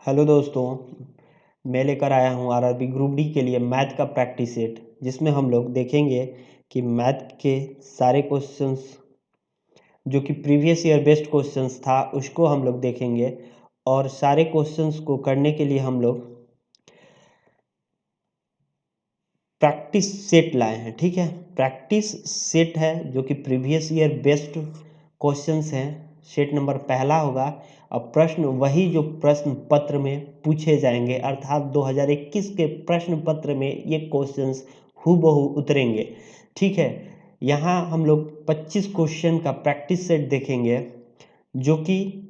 Hello दोस्तों, मैं लेकर आया हूँ आरआरबी ग्रुप डी के लिए मैथ का प्रैक्टिस सेट, जिसमें हम लोग देखेंगे कि मैथ के सारे क्वेश्चंस जो कि प्रीवियस ईयर बेस्ड क्वेश्चंस था उसको हम लोग देखेंगे। और सारे क्वेश्चंस को करने के लिए हम लोग प्रैक्टिस सेट लाए हैं। ठीक है, प्रैक्टिस सेट है जो कि प्रीवियस ईयर बेस्ड क्वेश्चंस हैं। सेट नंबर पहला होगा। अब प्रश्न वही जो प्रश्न पत्र में पूछे जाएंगे, अर्थात 2021 के प्रश्न पत्र में ये क्वेश्चंस हूबहू उतरेंगे। ठीक है, यहाँ हम लोग 25 क्वेश्चन का प्रैक्टिस सेट देखेंगे जो कि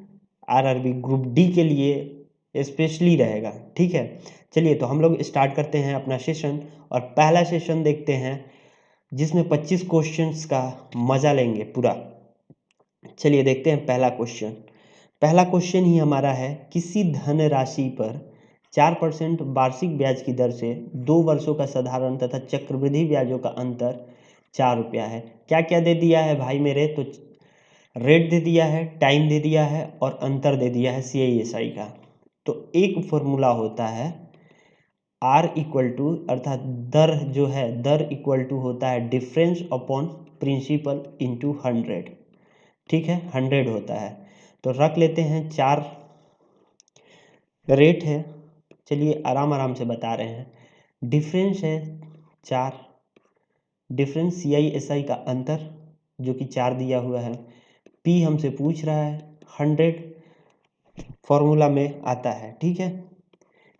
आरआरबी ग्रुप डी के लिए स्पेशली रहेगा। ठीक है, चलिए तो हम लोग स्टार्ट करते हैं अपना सेशन और पहला सेशन देखते हैं जिसमें 25 क्वेश्चंस का मजा लेंगे पूरा। चलिए देखते हैं पहला क्वेश्चन। पहला क्वेश्चन ही हमारा है, किसी धन राशि पर 4% वार्षिक ब्याज की दर से 2 वर्षों का साधारण तथा चक्रवृद्धि ब्याजों का अंतर 4 रुपया है। क्या क्या दे दिया है भाई मेरे? तो रेट दे दिया है, टाइम दे दिया है और अंतर दे दिया है CISI का। तो एक फॉर्मूला होता है R इक्वल टू, अर्थात दर जो है, दर इक्वल टू होता है डिफरेंस अपॉन प्रिंसिपल इंटू 100। ठीक है, 100 होता है। तो रख लेते हैं 4 रेट है। चलिए आराम आराम से बता रहे हैं। डिफरेंस है 4, डिफरेंस CISI का अंतर जो कि 4 दिया हुआ है। P हमसे पूछ रहा है, 100 फॉर्मूला में आता है। ठीक है,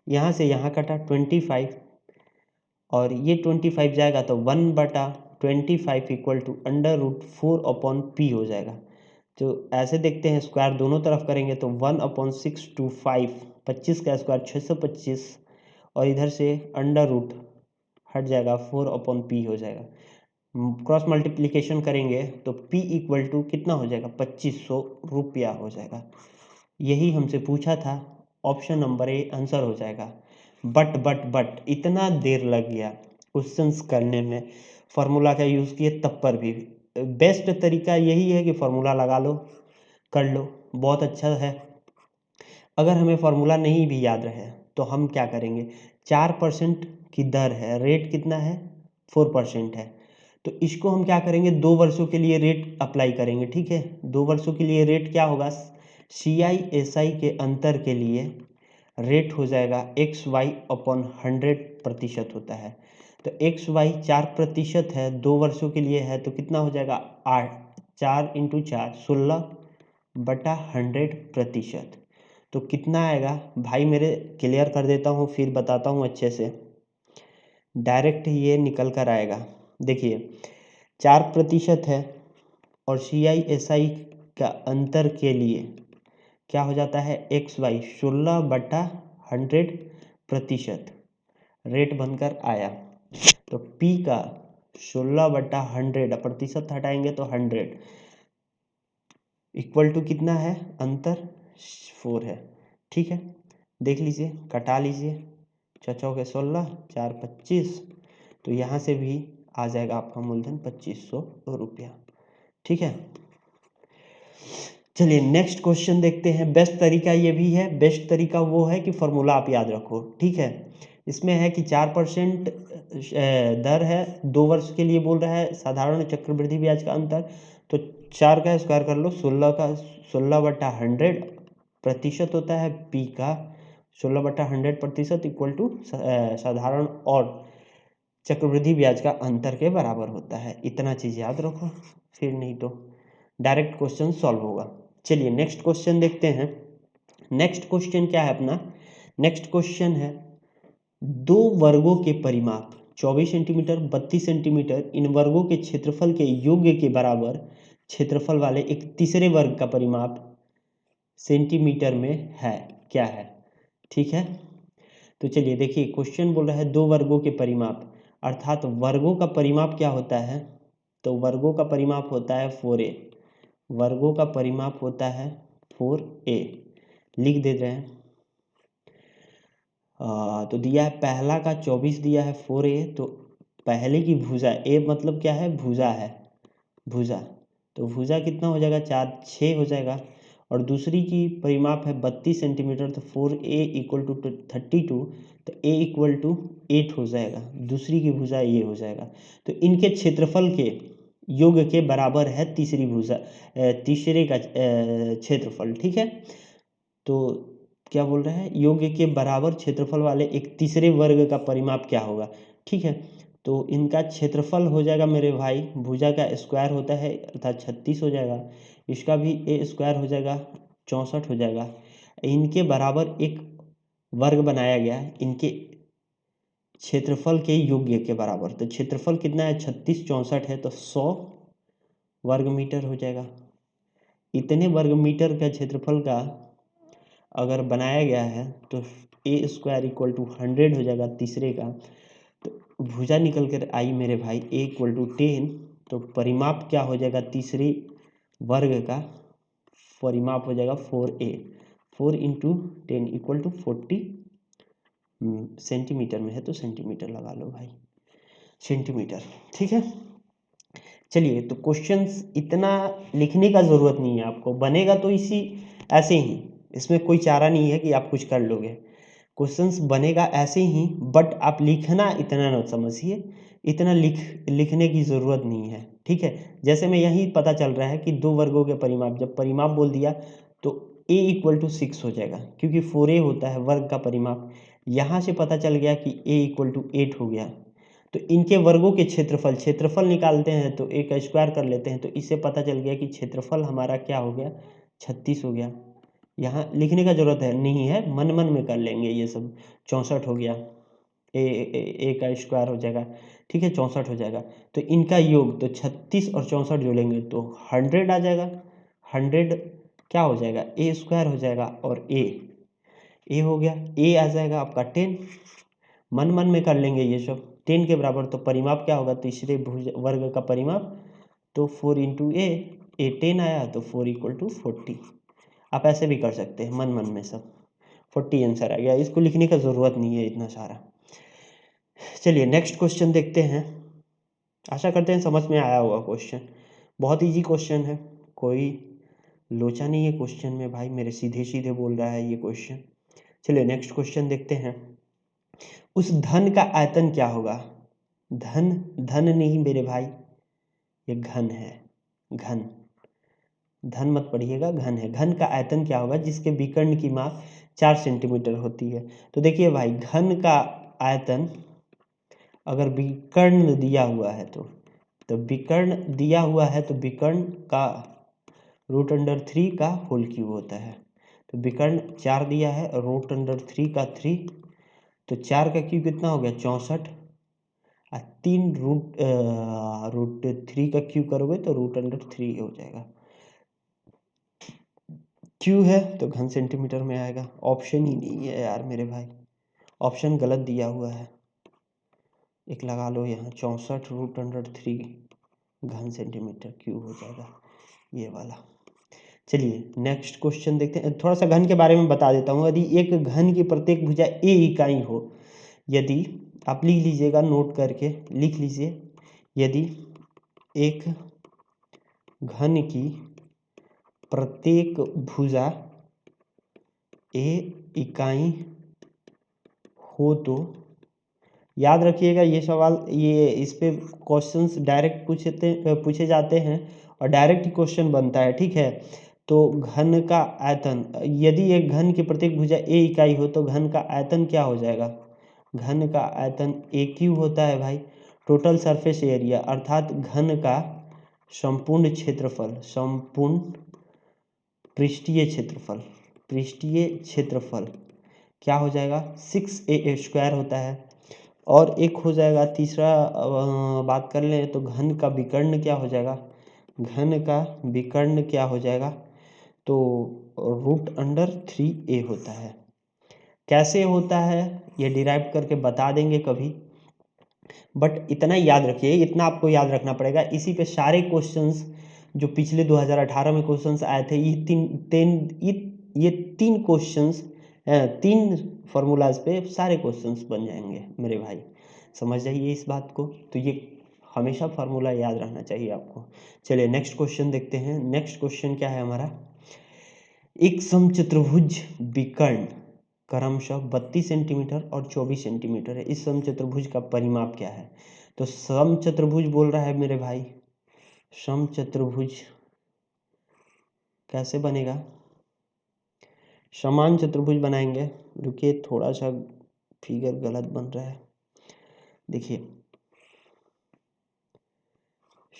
यहाँ से यहाँ कटा 25 और ये 25 जाएगा तो 1/25 इक्वल टू √4/P हो जाएगा। तो ऐसे देखते हैं, स्क्वायर दोनों तरफ करेंगे तो 1/625, 25 का स्क्वायर 625 और इधर से अंडर रूट हट जाएगा, 4/P हो जाएगा। क्रॉस मल्टीप्लिकेशन करेंगे तो P इक्वल टू कितना हो जाएगा? 2500 रुपया हो जाएगा। यही हमसे पूछा था, ऑप्शन नंबर ए आंसर हो जाएगा। बट इतना देर लग गया क्वेश्चंस करने में, फार्मूला का यूज़ किए तब पर भी। बेस्ट तरीका यही है कि फार्मूला लगा लो, कर लो, बहुत अच्छा है। अगर हमें फार्मूला नहीं भी याद रहे तो हम क्या करेंगे, 4% की दर है, रेट कितना है? 4% है। तो इसको हम क्या करेंगे, 2 वर्षों के लिए रेट अप्लाई करेंगे। ठीक है, 2 वर्षों के लिए रेट क्या होगा? CISI के अंतर के लिए रेट हो जाएगा XY/100% होता है। तो XY 4% है, 2 वर्षों के लिए है, तो कितना हो जाएगा? 8, 4 × 4 16/100%। तो कितना आएगा भाई मेरे? क्लियर कर देता हूँ फिर बताता हूँ अच्छे से। डायरेक्ट ये निकल कर आएगा। देखिए 4% है और CISI का अंतर के लिए क्या हो जाता है? XY 16/100% रेट बनकर आया। तो P का 16/100, प्रतिशत हटाएंगे तो 100 इक्वल टू कितना है? अंतर 4 है। ठीक है, देख लीजिए, कटा लीजिए, 6 के 16, 4 25, तो यहाँ से भी आ जाएगा आपका मूलधन 2500 रुपया। ठीक है, चलिए नेक्स्ट क्वेश्चन देखते हैं। बेस्ट तरीका ये भी है, बेस्ट तरीका वो है कि फॉर्मूला आप याद रखो। ठीक है, इसमें है कि 4% दर है, 2 वर्ष के लिए बोल रहा है, साधारण चक्रवृद्धि ब्याज का अंतर। तो 4 का स्क्वायर कर लो, 16/100% होता है। P का 16/100% इक्वल टू साधारण और चक्रवृद्धि ब्याज का अंतर के बराबर होता है। इतना चीज़ याद रखो, फिर नहीं तो डायरेक्ट क्वेश्चन सॉल्व होगा। चलिए नेक्स्ट क्वेश्चन देखते हैं। नेक्स्ट क्वेश्चन क्या है अपना? नेक्स्ट क्वेश्चन है, 2 वर्गों के परिमाप 24 सेंटीमीटर 32 सेंटीमीटर, इन वर्गों के क्षेत्रफल के योग के बराबर क्षेत्रफल वाले एक तीसरे वर्ग का परिमाप सेंटीमीटर में है, क्या है? ठीक है, तो चलिए देखिए, क्वेश्चन बोल रहा है 2 वर्गों के परिमाप, अर्थात वर्गों का परिमाप क्या होता है? तो वर्गों का परिमाप होता है 4a, वर्गों का परिमाप होता है 4a। लिख दे रहे हैं। तो दिया है पहला का 24 दिया है 4a, तो पहले की भुजा, a मतलब क्या है? भुजा है, भुजा। तो भुजा कितना हो जाएगा? 4 6 हो जाएगा। और दूसरी की परिमाप है 32 सेंटीमीटर, तो 4a इक्वल टू 32, तो a इक्वल टू 8 हो जाएगा। दूसरी की भुजा ये हो जाएगा। तो इनके क्षेत्रफल के योग के बराबर है तीसरे का क्षेत्रफल, ठीक है। तो क्या बोल रहा है, योग के बराबर क्षेत्रफल वाले एक तीसरे वर्ग का परिमाप क्या होगा, ठीक है। तो इनका क्षेत्रफल हो जाएगा मेरे भाई, भुजा का स्क्वायर होता है अर्थात 36 हो जाएगा, इसका भी a स्क्वायर हो जाएगा 64 हो जाएगा। इनके बराबर एक वर्ग बनाया गया है इनके क्षेत्रफल के योग्य के बराबर। तो क्षेत्रफल कितना है, 36 64 है, तो 100 वर्ग मीटर हो जाएगा। इतने वर्ग मीटर का क्षेत्रफल का अगर बनाया गया है तो a स्क्वायर इक्वल टू 100 हो जाएगा तीसरे का। तो भुजा निकल कर आई मेरे भाई a इक्वल टू 10, तो परिमाप क्या हो जाएगा तीसरे वर्ग का, परिमाप हो जाएगा 4a, 4 into 10 equal to 40 centimetre में है तो सेंटीमीटर लगा लो भाई, सेंटीमीटर, ठीक है। चलिए, तो क्वेश्चंस इतना लिखने का ज़रूरत नहीं है आपको, बनेगा तो इसी ऐसे ही, इसमें कोई चारा नहीं है कि आप कुछ कर लोगे, क्वेश्चंस बनेगा ऐसे ही, बट आप लिखना इतना न समझिए, इतना लिखने की ज़रूरत नहीं है, ठीक है। जैसे मैं यही पता चल रहा है कि दो वर्गों के परिमाप, जब परिमाप बोल दिया तो a इक्वल टू 6 हो जाएगा, क्योंकि 4a होता है वर्ग का परिमाप। यहाँ से पता चल गया कि a इक्वल टू 8 हो गया। तो इनके वर्गों के क्षेत्रफल निकालते हैं तो a का स्क्वायर कर लेते हैं, तो इससे पता चल गया कि क्षेत्रफल हमारा क्या हो गया, 36 हो गया। यहाँ लिखने का जरूरत है नहीं है, मन मन में कर लेंगे ये सब। 64 हो गया, ए का स्क्वायर हो जाएगा, ठीक है, 64 हो जाएगा। तो इनका योग, तो 36 और 64 जोड़ेंगे तो 100 आ जाएगा। 100 क्या हो जाएगा, ए स्क्वायर हो जाएगा, और ए हो गया, ए आ जाएगा आपका 10। मन मन में कर लेंगे ये सब, 10 के बराबर। तो परिमाप क्या होगा तीसरे वर्ग का परिमाप, तो 4 इंटू ए 10 आया, तो 4 इक्वल टू 40। आप ऐसे भी कर सकते हैं मन मन में, सब 40 आंसर आ गया, इसको लिखने का ज़रूरत नहीं है इतना सारा। चलिए नेक्स्ट क्वेश्चन देखते हैं। आशा करते हैं समझ में आया होगा क्वेश्चन, बहुत इजी क्वेश्चन है, कोई लोचा नहीं है क्वेश्चन में भाई, मेरे सीधे सीधे बोल रहा है ये क्वेश्चन। चलिए नेक्स्ट क्वेश्चन देखते हैं। उस धन का आयतन क्या होगा, धन धन नहीं मेरे भाई, ये घन है, घन, धन मत पढ़िएगा, घन है। घन का आयतन क्या होगा जिसके विकर्ण की माप 4 सेंटीमीटर होती है। तो देखिए भाई, घन का आयतन अगर विकर्ण दिया हुआ है तो विकर्ण दिया हुआ है तो विकर्ण का √3 का होल क्यूब होता है। तो विकर्ण 4 दिया है, √3 का 3, तो 4 का क्यूब कितना हो गया, 64, और 3 √3 का क्यूब करोगे तो √3 हो जाएगा। क्यू है तो घन सेंटीमीटर में आएगा, ऑप्शन ही नहीं है यार मेरे भाई, ऑप्शन गलत दिया हुआ है, एक लगा लो यहाँ, 64 √3 घन सेंटीमीटर क्यूब हो जाएगा ये वाला। चलिए नेक्स्ट क्वेश्चन देखते हैं। थोड़ा सा घन के बारे में बता देता हूँ। यदि एक घन की प्रत्येक भुजा a इकाई हो, यदि आप लिख लीजिएगा, नोट करके लिख लीजिए, यदि एक घन की प्रत्येक भुजा a इकाई हो, तो याद रखिएगा ये सवाल, ये इस पे क्वेश्चंस डायरेक्ट पूछे जाते हैं और डायरेक्ट क्वेश्चन बनता है, ठीक है। तो घन का आयतन, यदि एक घन की प्रत्येक भुजा a इकाई हो तो घन का आयतन क्या हो जाएगा, घन का आयतन a क्यूब होता है भाई, टोटल सरफेस एरिया, अर्थात घन का संपूर्ण क्षेत्रफल, संपूर्ण पृष्ठीय क्षेत्रफल क्या हो जाएगा, 6a स्क्वायर होता है। और एक हो जाएगा तीसरा, बात कर लें तो घन का विकर्ण क्या हो जाएगा, घन का विकर्ण क्या हो जाएगा, तो √3a होता है। कैसे होता है ये डिराइव करके बता देंगे कभी, बट इतना याद रखिए, इतना आपको याद रखना पड़ेगा। इसी पे सारे क्वेश्चंस जो पिछले 2018 में क्वेश्चंस आए थे, ये तीन क्वेश्चंस, 3 फार्मूलाज पे सारे क्वेश्चंस बन जाएंगे मेरे भाई, समझ जाइए इस बात को। तो ये हमेशा फार्मूला याद रहना चाहिए आपको। चलिए नेक्स्ट क्वेश्चन देखते हैं। नेक्स्ट क्वेश्चन क्या है हमारा, एक समचतुर्भुज विकर्ण क्रमशः 32 सेंटीमीटर और 24 सेंटीमीटर है। इस समचतुर्भुज का परिमाप क्या है? तो समचतुर्भुज बोल रहा है मेरे भाई, समचतुर्भुज कैसे बनेगा? समान चतुर्भुज बनाएंगे। रुकिए, थोड़ा सा फिगर गलत बन रहा है। देखिए,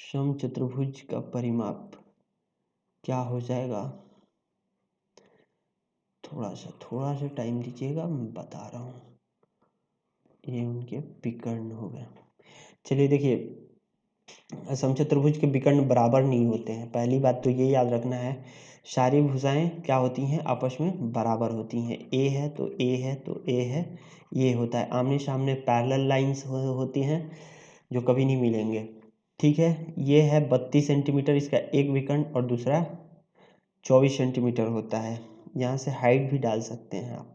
समचतुर्भुज का परिमाप क्या हो जाएगा? थोड़ा सा टाइम दीजिएगा, मैं बता रहा हूँ। ये उनके विकर्ण हो गए। चलिए देखिए, समचतुर्भुज के विकर्ण बराबर नहीं होते हैं। पहली बात तो ये याद रखना है, सारी भुजाएं क्या होती हैं? आपस में बराबर होती हैं। ए है तो ए है तो ए है, ये होता है। आमने सामने पैरेलल लाइंस होती हैं जो कभी नहीं मिलेंगे। ठीक है, ये है 32 सेंटीमीटर इसका एक विकर्ण और दूसरा 24 सेंटीमीटर होता है। यहाँ से हाइट भी डाल सकते हैं आप,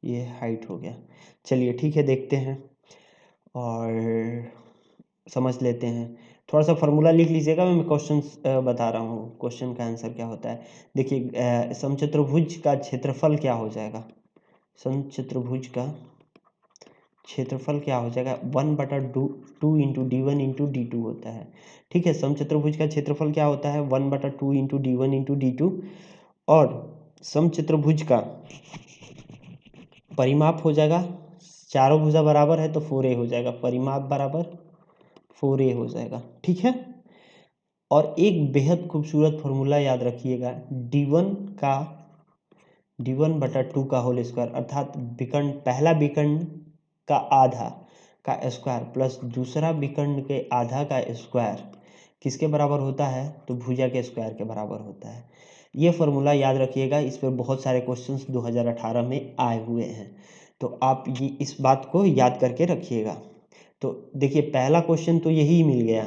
ये हाइट हो गया। चलिए ठीक है, देखते हैं और समझ लेते हैं। थोड़ा सा फार्मूला लिख लीजिएगा, मैं क्वेश्चन बता रहा हूँ, क्वेश्चन का आंसर क्या होता है। देखिए, समचतुर्भुज का क्षेत्रफल क्या हो जाएगा? समचतुर्भुज का क्षेत्रफल क्या हो जाएगा? 1/2 इंटू D1 इंटू D2 होता है। ठीक है, समचतुर्भुज का क्षेत्रफल क्या होता है? 1/2 इंटू D1 इंटू D2। और समचतुर्भुज का परिमाप हो जाएगा, चारों भुजा बराबर है तो 4a हो जाएगा, परिमाप बराबर 4a हो जाएगा। ठीक है, और एक बेहद खूबसूरत फॉर्मूला याद रखिएगा, D1/2 का होल स्क्वायर, अर्थात विकर्ण, पहला विकर्ण का आधा का स्क्वायर प्लस दूसरा विकर्ण के आधा का स्क्वायर किसके बराबर होता है? तो भुजा के स्क्वायर के बराबर होता है। ये फॉर्मूला याद रखिएगा, इस पर बहुत सारे क्वेश्चंस 2018 में आए हुए हैं, तो आप ये इस बात को याद करके रखिएगा। तो देखिए, पहला क्वेश्चन तो यही मिल गया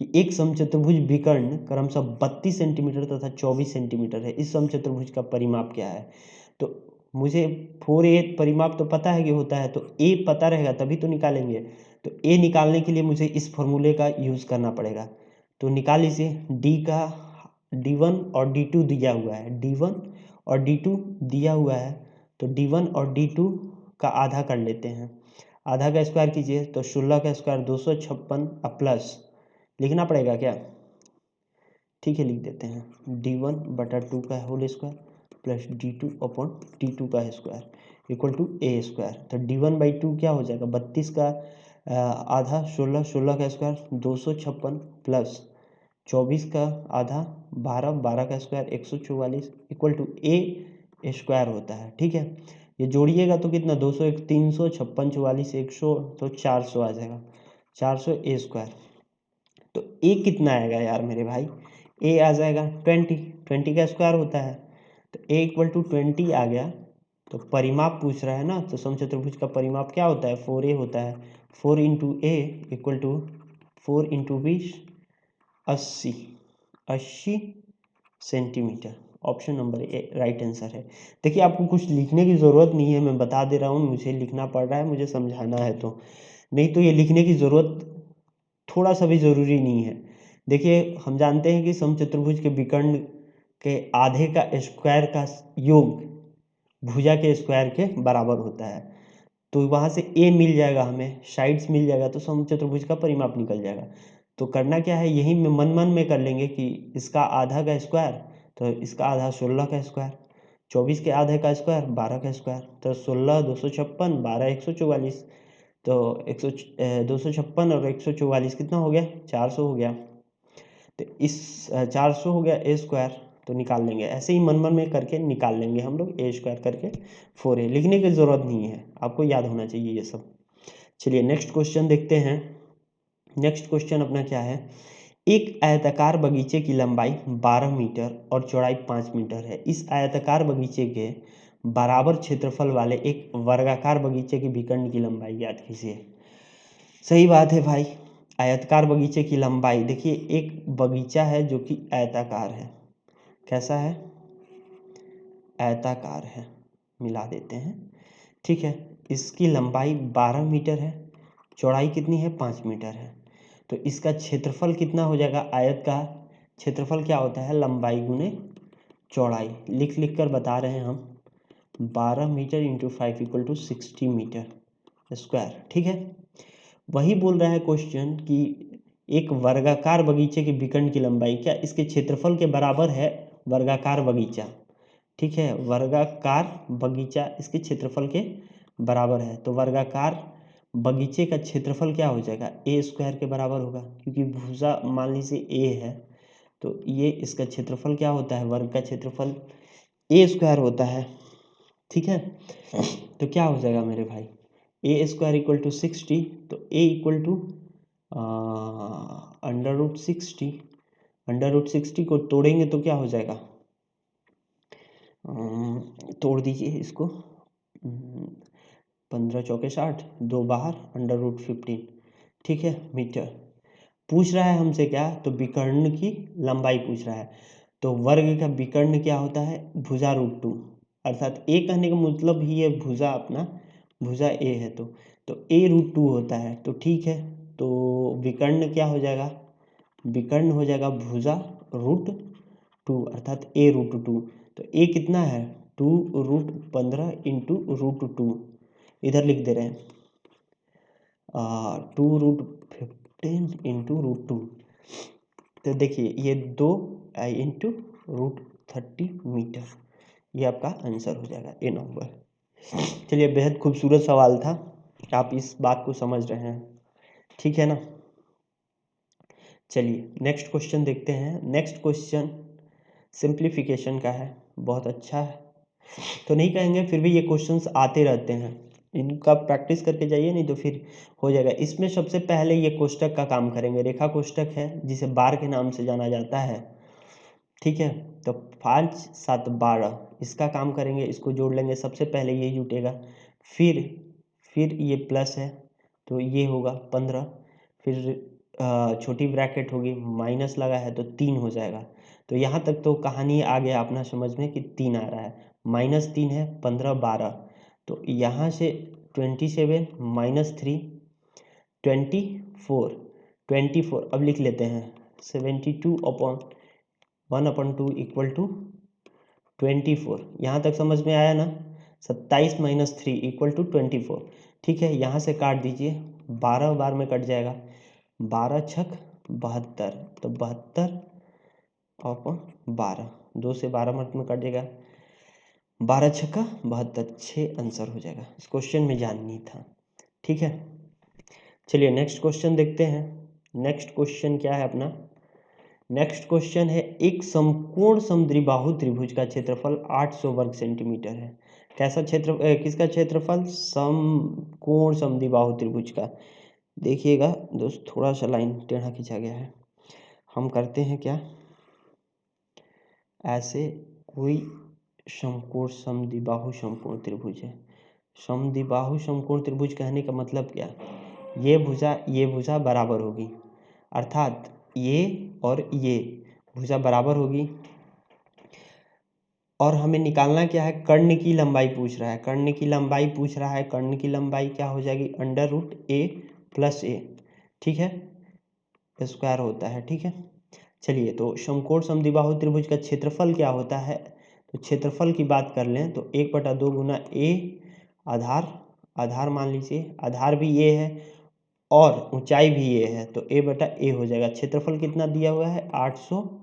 कि एक समचतुर्भुज विकर्ण क्रमशः 32 सेंटीमीटर तथा 24 सेंटीमीटर है। इस समचतुर्भुज का परिमाप क्या है? तो मुझे 4a परिमाप तो पता है कि होता है, तो a पता रहेगा तभी तो निकालेंगे। तो a निकालने के लिए मुझे इस फॉर्मूले का यूज़ करना पड़ेगा। तो निकाल लीजिए, D1 और D2 दिया हुआ है, D1 और D2 दिया हुआ है, तो D1 और D2 का आधा कर लेते हैं। आधा का स्क्वायर कीजिए तो 16 का स्क्वायर 256 प्लस लिखना पड़ेगा क्या? ठीक है, लिख देते हैं, D1/2 का होल स्क्वायर प्लस D2/2 का square equal to a square. तो D1/2 क्या हो जाएगा? 32 का आधा 16 का स्क्वायर 256 प्लस 24 का आधा 12 का square 144 equal to a square होता है। ठीक है, ये जोड़िएगा तो कितना? 200 356 44 100 तो 400 आ जाएगा, 400 a स्क्वायर। तो a कितना आएगा यार मेरे भाई? a आ जाएगा 20 का स्क्वायर होता है, तो a इक्वल टू 20 आ गया। तो परिमाप पूछ रहा है ना, तो समचतुर्भुज का परिमाप क्या होता है? 4a होता है। 4 into a equal to 4 into 20 80 centimetre. Option number A right answer है। देखिए, आपको कुछ लिखने की ज़रूरत नहीं है, मैं बता दे रहा हूँ, मुझे लिखना पड़ रहा है, मुझे समझाना है, तो नहीं तो ये लिखने की ज़रूरत थोड़ा सा भी ज़रूरी नहीं है। देखिए, हम जानते हैं कि समचतुर्भुज के विकर्ण के आधे का स्क्वायर का योग भुजा के स्क्वायर के बराबर होता है। तो वहाँ से ए मिल जाएगा, हमें साइड्स मिल जाएगा, तो समचतुर्भुज का परिमाप निकल जाएगा। तो करना क्या है, यही में मन में कर लेंगे कि इसका आधा का स्क्वायर, तो इसका आधा 16 का स्क्वायर, 24 के आधे का स्क्वायर 12 का स्क्वायर, तो 16 256 12 144, तो 256 और 144 कितना हो गया? 400 हो गया। तो इस 400 हो गया ए स्क्वायर, तो निकाल लेंगे, ऐसे ही मन में करके निकाल लेंगे हम लोग, ए स्क्वायर करके 4a। लिखने की ज़रूरत नहीं है, आपको याद होना चाहिए ये सब। चलिए नेक्स्ट क्वेश्चन देखते हैं। नेक्स्ट क्वेश्चन अपना क्या है? एक आयताकार बगीचे की लंबाई 12 मीटर और चौड़ाई 5 मीटर है। इस आयताकार बगीचे के बराबर क्षेत्रफल वाले एक वर्गाकार बगीचे के विकर्ण की लंबाई ज्ञात कीजिए। सही बात है भाई, आयताकार बगीचे की लंबाई, देखिए एक बगीचा है जो कि आयताकार है। कैसा है? आयताकार है, मिला देते हैं। ठीक है, इसकी लंबाई 12 मीटर है, चौड़ाई कितनी है? 5 मीटर है। तो इसका क्षेत्रफल कितना हो जाएगा आयत का? क्षेत्रफल क्या होता है, लंबाई गुने चौड़ाई। लिख कर बता रहे हैं हम, 12 metre into 5 equal to 60 metre square. ठीक है, वही बोल रहा है क्वेश्चन कि एक वर्गाकार बगीचे के विकर्ण की लंबाई क्या इसके क्षेत्रफल के बराबर है वर्गाकार बगीचा। ठीक है, वर्गाकार बगीचा इसके क्षेत्रफल के बराबर है, तो वर्गाकार बगीचे का क्षेत्रफल क्या हो जाएगा, ए स्क्वायर के बराबर होगा, क्योंकि भुजा मान लीजिए ए है, तो ये इसका क्षेत्रफल क्या होता है, वर्ग का क्षेत्रफल ए स्क्वायर होता है। ठीक है, तो क्या हो जाएगा मेरे भाई, ए स्क्वायर इक्वल टू 60, तो ए इक्वल टू √60। √60 को तोड़ेंगे तो क्या हो जाएगा, तोड़ दीजिए इसको, 15 चौके 60, 2 बाहर, √15। ठीक है, मीटर पूछ रहा है हमसे क्या, तो विकर्ण की लंबाई पूछ रहा है। तो वर्ग का विकर्ण क्या होता है, भुजा √2, अर्थात ए कहने का मतलब ही है भुजा, अपना भुजा ए है, तो ए √2 होता है। तो ठीक है, तो विकर्ण क्या हो जाएगा, विकर्ण हो जाएगा भुजा √2, अर्थात ए √2। तो ए कितना है, 2√15 इंटू √2, इधर लिख दे रहे हैं 2√15 इंटू √2। तो देखिए ये 2 इंटू √30 मीटर, ये आपका आंसर हो जाएगा ए नंबर। चलिए, बेहद खूबसूरत सवाल था, आप इस बात को समझ रहे हैं, ठीक है ना। चलिए नेक्स्ट क्वेश्चन देखते हैं। नेक्स्ट क्वेश्चन सिंप्लीफिकेशन का है, बहुत अच्छा है तो नहीं कहेंगे, फिर भी ये क्वेश्चंस आते रहते हैं, इनका प्रैक्टिस करके जाइए, नहीं तो फिर हो जाएगा। इसमें सबसे पहले ये कोष्टक का काम करेंगे, रेखा कोष्टक है जिसे बार के नाम से जाना जाता है। ठीक है, तो 5 7 12 इसका काम करेंगे, इसको जोड़ लेंगे, सबसे पहले ये जुटेगा, फिर ये प्लस है तो ये होगा 15, फिर छोटी ब्रैकेट होगी, माइनस लगा है तो 3 हो जाएगा। तो यहाँ तक तो कहानी आ गया अपना समझ में कि 3 आ रहा है, -3 है, 15 12, तो यहाँ से 27 -3 24, अब लिख लेते हैं 72/1/2 इक्वल टू 24। यहाँ तक समझ में आया ना, 27 - 3 इक्वल टू 24। ठीक है, यहाँ से काट दीजिए, 12 बार में कट जाएगा, 12 छक 72, तो 72/12, 2 से 12 मिनट में कट जाएगा, 12 छक्का 72, 6 आंसर हो जाएगा। इस क्वेश्चन में जाननी था। ठीक है, चलिए नेक्स्ट क्वेश्चन देखते हैं। नेक्स्ट क्वेश्चन क्या है अपना, नेक्स्ट क्वेश्चन है, एक समकोण समद्विबाहु त्रिभुज का क्षेत्रफल 800 वर्ग सेंटीमीटर है। कैसा क्षेत्र, किसका क्षेत्रफल, समकोण समद्विबाहु त्रिभुज का। देखिएगा दोस्त, थोड़ा सा लाइन टेढ़ा खींचा गया है, हम करते हैं क्या, ऐसे कोई समकोण समद्विबाहु समकोण त्रिभुज है। समद्विबाहु समकोण त्रिभुज कहने का मतलब क्या, ये भुजा बराबर होगी, अर्थात ये और ये भुजा बराबर होगी, और हमें निकालना क्या है, कर्ण की लंबाई पूछ रहा है, कर्ण की लंबाई पूछ रहा है, कर्ण की लंबाई क्या हो जाएगी, √a + a। ठीक है, स्क्वायर होता है। ठीक है, चलिए, तो समकोण समद्विबाहु त्रिभुज का क्षेत्रफल क्या होता है, तो क्षेत्रफल की बात कर लें तो 1/2 गुना a, आधार मान लीजिए, आधार भी ये है और ऊंचाई भी ये है, तो a/a हो जाएगा। क्षेत्रफल कितना दिया हुआ है, 800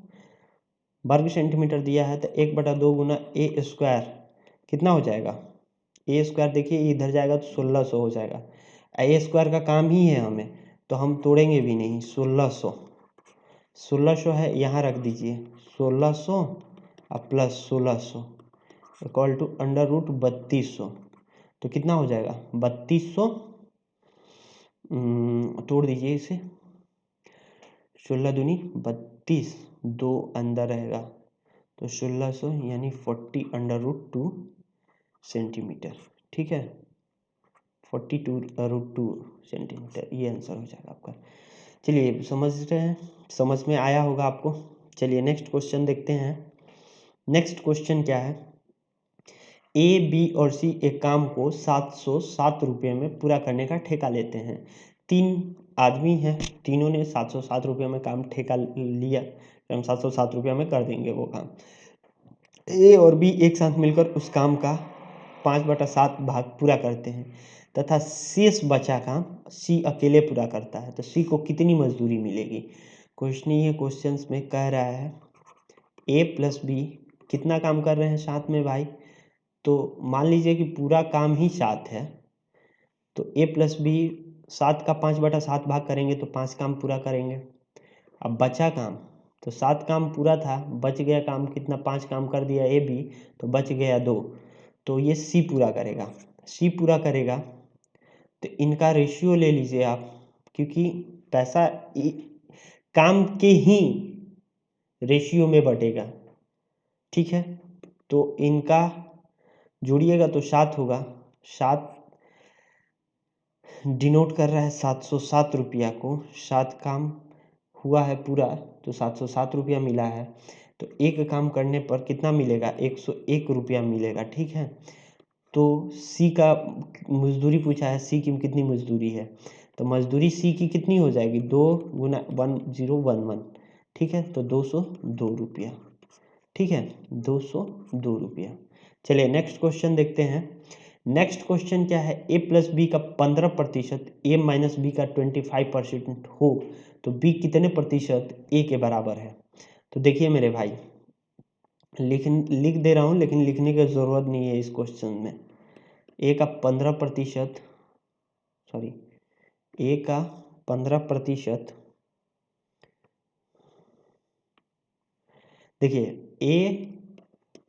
वर्ग सेंटीमीटर दिया है, तो 1/2 गुना a स्क्वायर कितना हो जाएगा, a स्क्वायर देखिए इधर जाएगा तो 1600 हो जाएगा। a स्क्वायर का काम ही है हमें, तो हम तोड़ेंगे भी नहीं, 1600 है, यहाँ रख दीजिए 1600 और प्लस 1600 इक्वल टू √3200, तो कितना हो जाएगा 3200, तोड़ दीजिए इसे, 16 दूनी 32, 2 अंदर रहेगा, तो 1600 यानी 40/√2 सेंटीमीटर। ठीक है, 42/√2 सेंटीमीटर, ये आंसर हो जाएगा आपका। चलिए, समझ रहे हैं, समझ में आया होगा आपको। चलिए नेक्स्ट क्वेश्चन देखते हैं। नेक्स्ट क्वेश्चन क्या है, ए बी और सी एक काम को 707 रुपये में पूरा करने का ठेका लेते हैं। 3 आदमी हैं, तीनों ने 707 रुपये में काम ठेका लिया, हम 707 रुपया में कर देंगे वो काम। ए और बी एक साथ मिलकर उस काम का 5/7 भाग पूरा करते हैं तथा शेष बचा काम सी अकेले पूरा करता है, तो सी को कितनी मजदूरी मिलेगी। क्वेश्चन ये क्वेश्चंस में कह रहा है ए प्लस बी कितना काम कर रहे हैं साथ में भाई, तो मान लीजिए कि पूरा काम ही 7 है, तो ए प्लस बी 7 का 5/7 भाग करेंगे तो 5 काम पूरा करेंगे। अब बचा काम, तो 7 काम पूरा था, बच गया काम कितना, 5 काम कर दिया ए बी, तो बच गया 2, तो ये सी पूरा करेगा। सी पूरा करेगा तो इनका रेशियो ले लीजिए आप, क्योंकि पैसा काम के ही रेशियो में बटेगा, ठीक है। तो इनका जोड़िएगा तो 7 होगा, 7 डिनोट कर रहा है 707 रुपया को, 7 काम हुआ है पूरा तो 707 रुपया मिला है, तो एक काम करने पर कितना मिलेगा, 101 रुपया मिलेगा, ठीक है। तो सी का मजदूरी पूछा है, सी की कितनी मजदूरी है, तो मजदूरी सी की कितनी हो जाएगी, 2 गुना 1011, ठीक है, तो 202 रुपया, ठीक है, 202 रुपया। चलिए नेक्स्ट क्वेश्चन देखते हैं। नेक्स्ट क्वेश्चन क्या है, ए प्लस बी का 15% ए माइनस बी का 25% हो तो बी कितने प्रतिशत ए के बराबर है। तो देखिए मेरे भाई, लिख दे रहा हूँ लेकिन लिखने की ज़रूरत नहीं है इस क्वेश्चन में। ए का 15%, सॉरी, ए का 15%, देखिए ए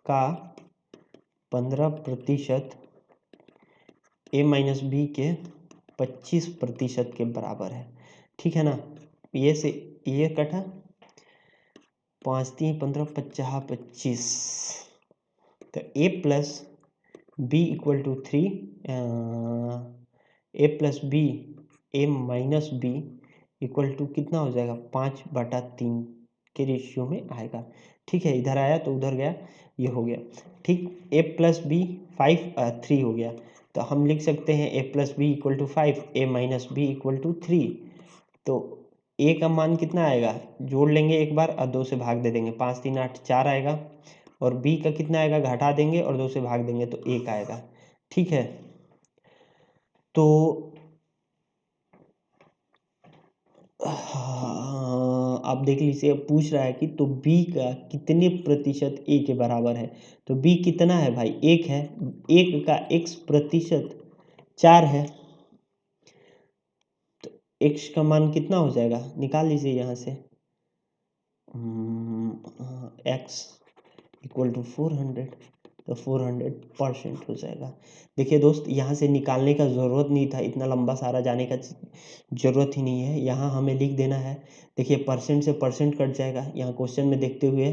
का 15% ए माइनस बी के 25% के बराबर है, ठीक है ना। ये से ये कटा 5 3 15 50 25, तो A plus B equal to 3, A plus B A minus B equal to कितना हो जाएगा, 5/3 के रेशियो में आएगा, ठीक है। इधर आया तो उधर गया, ये हो गया, ठीक। ए प्लस बी 3 हो गया, तो हम लिख सकते हैं A plus B equal to 5, A minus B equal to 3। तो ए का मान कितना आएगा, जोड़ लेंगे एक बार और 2 से भाग दे देंगे, 5 3 8 4 आएगा, और बी का कितना आएगा, घटा देंगे और 2 से भाग देंगे तो 1 आएगा, ठीक है। तो आप देख लीजिए, अब पूछ रहा है कि तो बी का कितने प्रतिशत ए के बराबर है, तो बी कितना है भाई, 1 है, 1 का x प्रतिशत 4 है, तो x का मान कितना हो जाएगा, निकाल लीजिए यहाँ से, x इक्वल टू 400, तो 400% हो जाएगा। देखिए दोस्त, यहाँ से निकालने का ज़रूरत नहीं था, इतना लंबा सारा जाने का ज़रूरत ही नहीं है, यहाँ हमें लिख देना है। देखिए परसेंट से परसेंट कट जाएगा, यहाँ क्वेश्चन में देखते हुए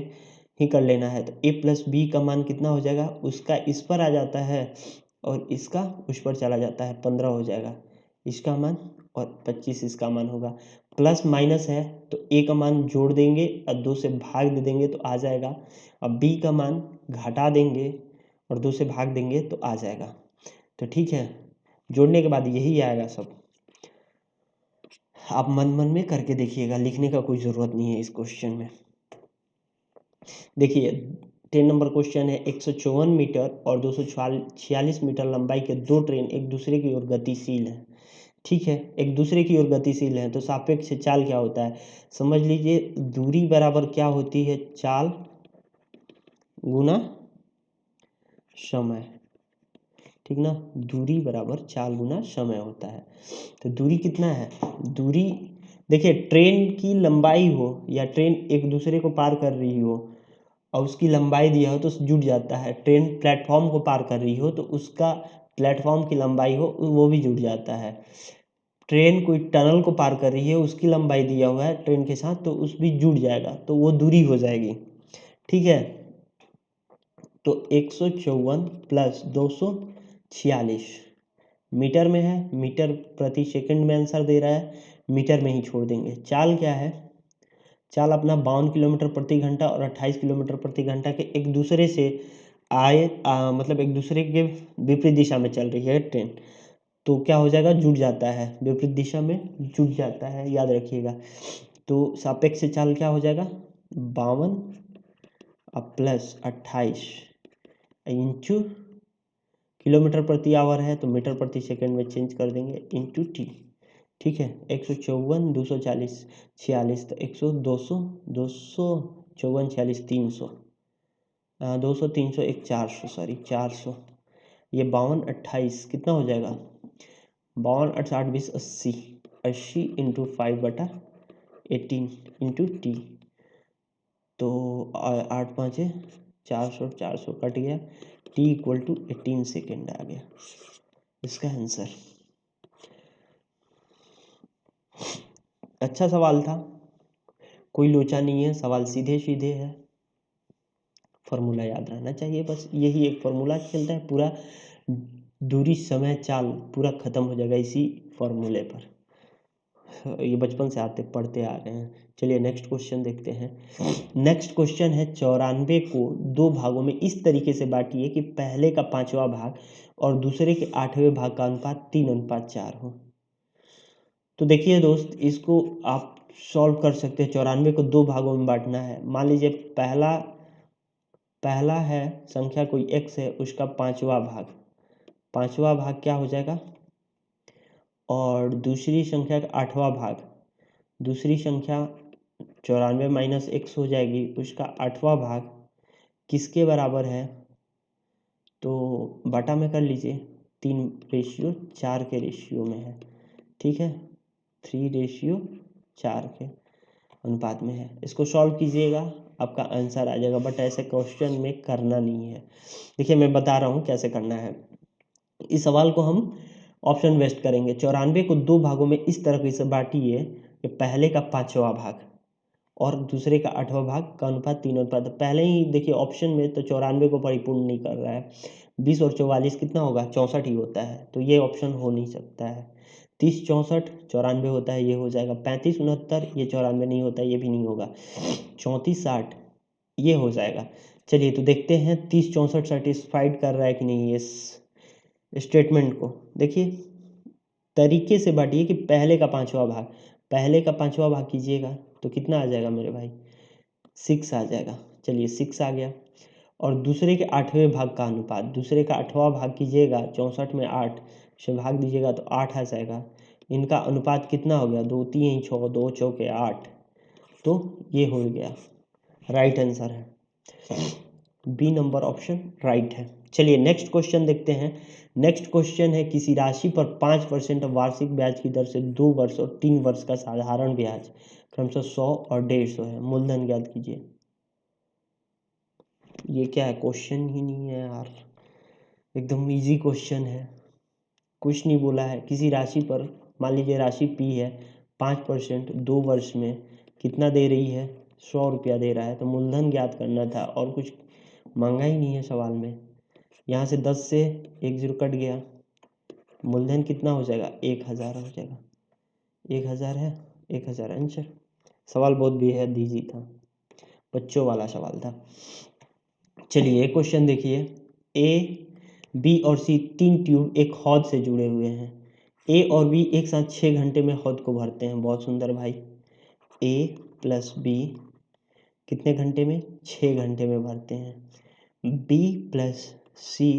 ही कर लेना है। तो ए प्लस बी का मान कितना हो जाएगा, उसका इस पर आ जाता है और इसका उस पर चला जाता है, 15 हो जाएगा इसका मान और 25 इसका मान होगा। प्लस माइनस है तो ए का मान जोड़ देंगे और 2 से भाग दे देंगे तो आ जाएगा। अब बी का मान घटा देंगे और 2 से भाग देंगे तो आ जाएगा। तो ठीक है, जोड़ने के बाद यही आएगा सब। आप मन मन में करके देखिएगा, लिखने का कोई ज़रूरत नहीं है इस क्वेश्चन में। देखिए 10 नंबर क्वेश्चन है, 154 मीटर और 246 मीटर लंबाई के दो ट्रेन एक दूसरे की ओर गतिशील हैं, ठीक है, एक दूसरे की ओर गतिशील हैं, तो सापेक्ष चाल क्या होता है। समझ लीजिए दूरी बराबर क्या होती है, चाल गुना समय, ठीक ना, दूरी बराबर चाल गुना समय होता है। तो दूरी कितना है, दूरी देखिए ट्रेन की लंबाई हो या ट्रेन एक दूसरे को पार कर रही हो और उसकी लंबाई दिया हो तो जुड़ जाता है। ट्रेन प्लेटफॉर्म को पार कर रही हो तो उसका प्लेटफॉर्म की लंबाई हो वो भी जुड़ जाता है। ट्रेन कोई टनल को पार कर रही है, उसकी लंबाई दिया हुआ है ट्रेन के साथ तो उस भी जुड़ जाएगा, तो वो दूरी हो जाएगी, ठीक है। तो 154 प्लस 246 मीटर में है, मीटर प्रति सेकंड में आंसर दे रहा है, मीटर में ही छोड़ देंगे। चाल क्या है, चाल अपना 52 किलोमीटर प्रति घंटा और 28 किलोमीटर प्रति घंटा के एक दूसरे से मतलब एक दूसरे के विपरीत दिशा में चल रही है ट्रेन, तो क्या हो जाएगा, जुड़ जाता है, विपरीत दिशा में जुड़ जाता है, याद रखिएगा। तो सापेक्ष चाल क्या हो जाएगा, 52 अब प्लस 28 इंटू किलोमीटर प्रति आवर है तो मीटर प्रति सेकंड में चेंज कर देंगे इंटू टी। ठीक है, 154 240 46 तो 100 200 254 46 300 200 300 1 400 सॉरी 400 ये 52 28 कितना हो जाएगा 52 8 8 20 80 80 इंटू 5/18 इंटू टी। तो 8 5 400 400 कट गया टी इक्वल टू 18 सेकेंड आ गया इसका आंसर। अच्छा सवाल था, कोई लोचा नहीं है, सवाल सीधे सीधे है, फॉर्मूला याद रहना चाहिए बस, यही एक फॉर्मूला चलता है, पूरा दूरी समय चाल पूरा खत्म हो जाएगा इसी फॉर्मूले पर, ये बचपन से आते पढ़ते आ रहे हैं। चलिए नेक्स्ट क्वेश्चन देखते हैं। नेक्स्ट क्वेश्चन है 94 को 2 भागों में इस तरीके से बांटिए कि पहले का 5वां भाग और दूसरे के 8वें भाग का अनुपात 3:4 हो। तो देखिए दोस्त, इसको आप सॉल्व कर सकते हैं। 94 को 2 भागों में बांटना है। मान लीजिए पहला है संख्या कोई x है, उसका 5वां भाग क्या हो जाएगा, और दूसरी संख्या का 8वां भाग, दूसरी संख्या 94 माइनस x हो जाएगी, उसका 8वां भाग किसके बराबर है, तो बटा में कर लीजिए 3:4 के रेशियो में है। ठीक है, 3:4 के अनुपात में है। इसको सॉल्व कीजिएगा, आपका आंसर आ जाएगा, बट ऐसे क्वेश्चन में करना नहीं है। देखिए मैं बता रहा हूँ कैसे करना है। इस सवाल को हम ऑप्शन वेस्ट करेंगे। 94 को 2 भागों में इस तरह से बांटिए कि पहले का 5वां भाग और दूसरे का 8वां भाग का अनुपात 3:4। पहले ही देखिए ऑप्शन में तो 94 को परिपूर्ण नहीं कर रहा है। 20 और 44 कितना होगा, 64 ही होता है, तो ये ऑप्शन हो नहीं सकता है। 30 64 94 होता है, ये हो जाएगा। 35 69 ये 94 नहीं होता, ये भी नहीं होगा। 34 60 ये हो जाएगा। चलिए तो देखते हैं 30 64 सेटिस्फाइड कर रहा है कि नहीं इस स्टेटमेंट को। देखिए तरीके से बांटिए कि पहले का 5वां भाग कीजिएगा तो कितना आ जाएगा मेरे भाई, 6 आ जाएगा। चलिए 6 आ गया। और दूसरे के 8वें भाग का अनुपात, दूसरे का 8वां भाग कीजिएगा, 64 में 8 से भाग दीजिएगा तो 8 आ जाएगा। इनका अनुपात कितना हो गया, 2 3 6 2 चौके 8, तो ये हो गया, राइट आंसर है बी नंबर ऑप्शन राइट है। चलिए नेक्स्ट क्वेश्चन देखते हैं। नेक्स्ट क्वेश्चन है किसी राशि पर 5% वार्षिक ब्याज की दर से 2 वर्ष और 3 वर्ष का साधारण ब्याज क्रमशः 100 और 150 है, मूलधन ज्ञात कीजिए। ये क्या है, क्वेश्चन ही नहीं है यार, एकदम इजी क्वेश्चन है, कुछ नहीं बोला है। किसी राशि पर, मान लीजिए राशि पी है, 5% 2 वर्ष में कितना दे रही है, 100 रुपया दे रहा है, तो मूलधन ज्ञात करना था, और कुछ मांगा ही नहीं है सवाल में। यहाँ से 10 से 1 0 कट गया, मूलधन कितना हो जाएगा, 1000 हो जाएगा। 1000 है, 1000 आंसर। सवाल बहुत बेहद ईजी था, बच्चों वाला सवाल था। चलिए एक क्वेश्चन देखिए। ए बी और सी 3 ट्यूब एक हौद से जुड़े हुए हैं। ए और बी एक साथ 6 घंटे में हौद को भरते हैं। बहुत सुंदर भाई, ए प्लस बी कितने घंटे में, 6 घंटे में भरते हैं। बी प्लस सी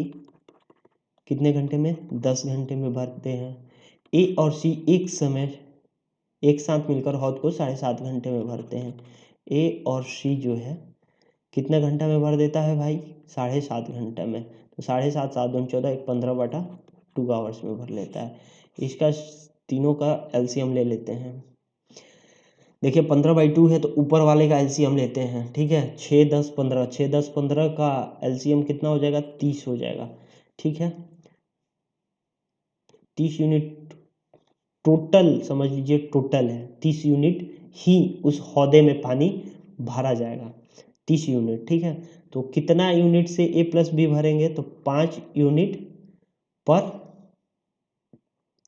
कितने घंटे में, 10 घंटे में भरते हैं। ए और सी एक साथ मिलकर हौद को 7.5 घंटे में भरते हैं। ए और सी जो है कितने घंटा में भर देता है भाई, 7.5 घंटा में। तो 7.5 7 दूनी 14 एक 15/2 आवर्स में भर लेता है। इसका तीनों का एलसीएम ले लेते हैं। देखिए 15/2 है तो ऊपर वाले का एलसीएम लेते हैं। ठीक है, 6 10 15, 6 10 15 का एलसीएम कितना हो जाएगा, 30 हो जाएगा। ठीक है, 30 यूनिट टोटल, समझ लीजिए टोटल है 30 यूनिट ही उस हौदे में पानी भरा जाएगा, 30 यूनिट। ठीक है, तो कितना यूनिट से ए प्लस बी भरेंगे, तो 5 यूनिट पर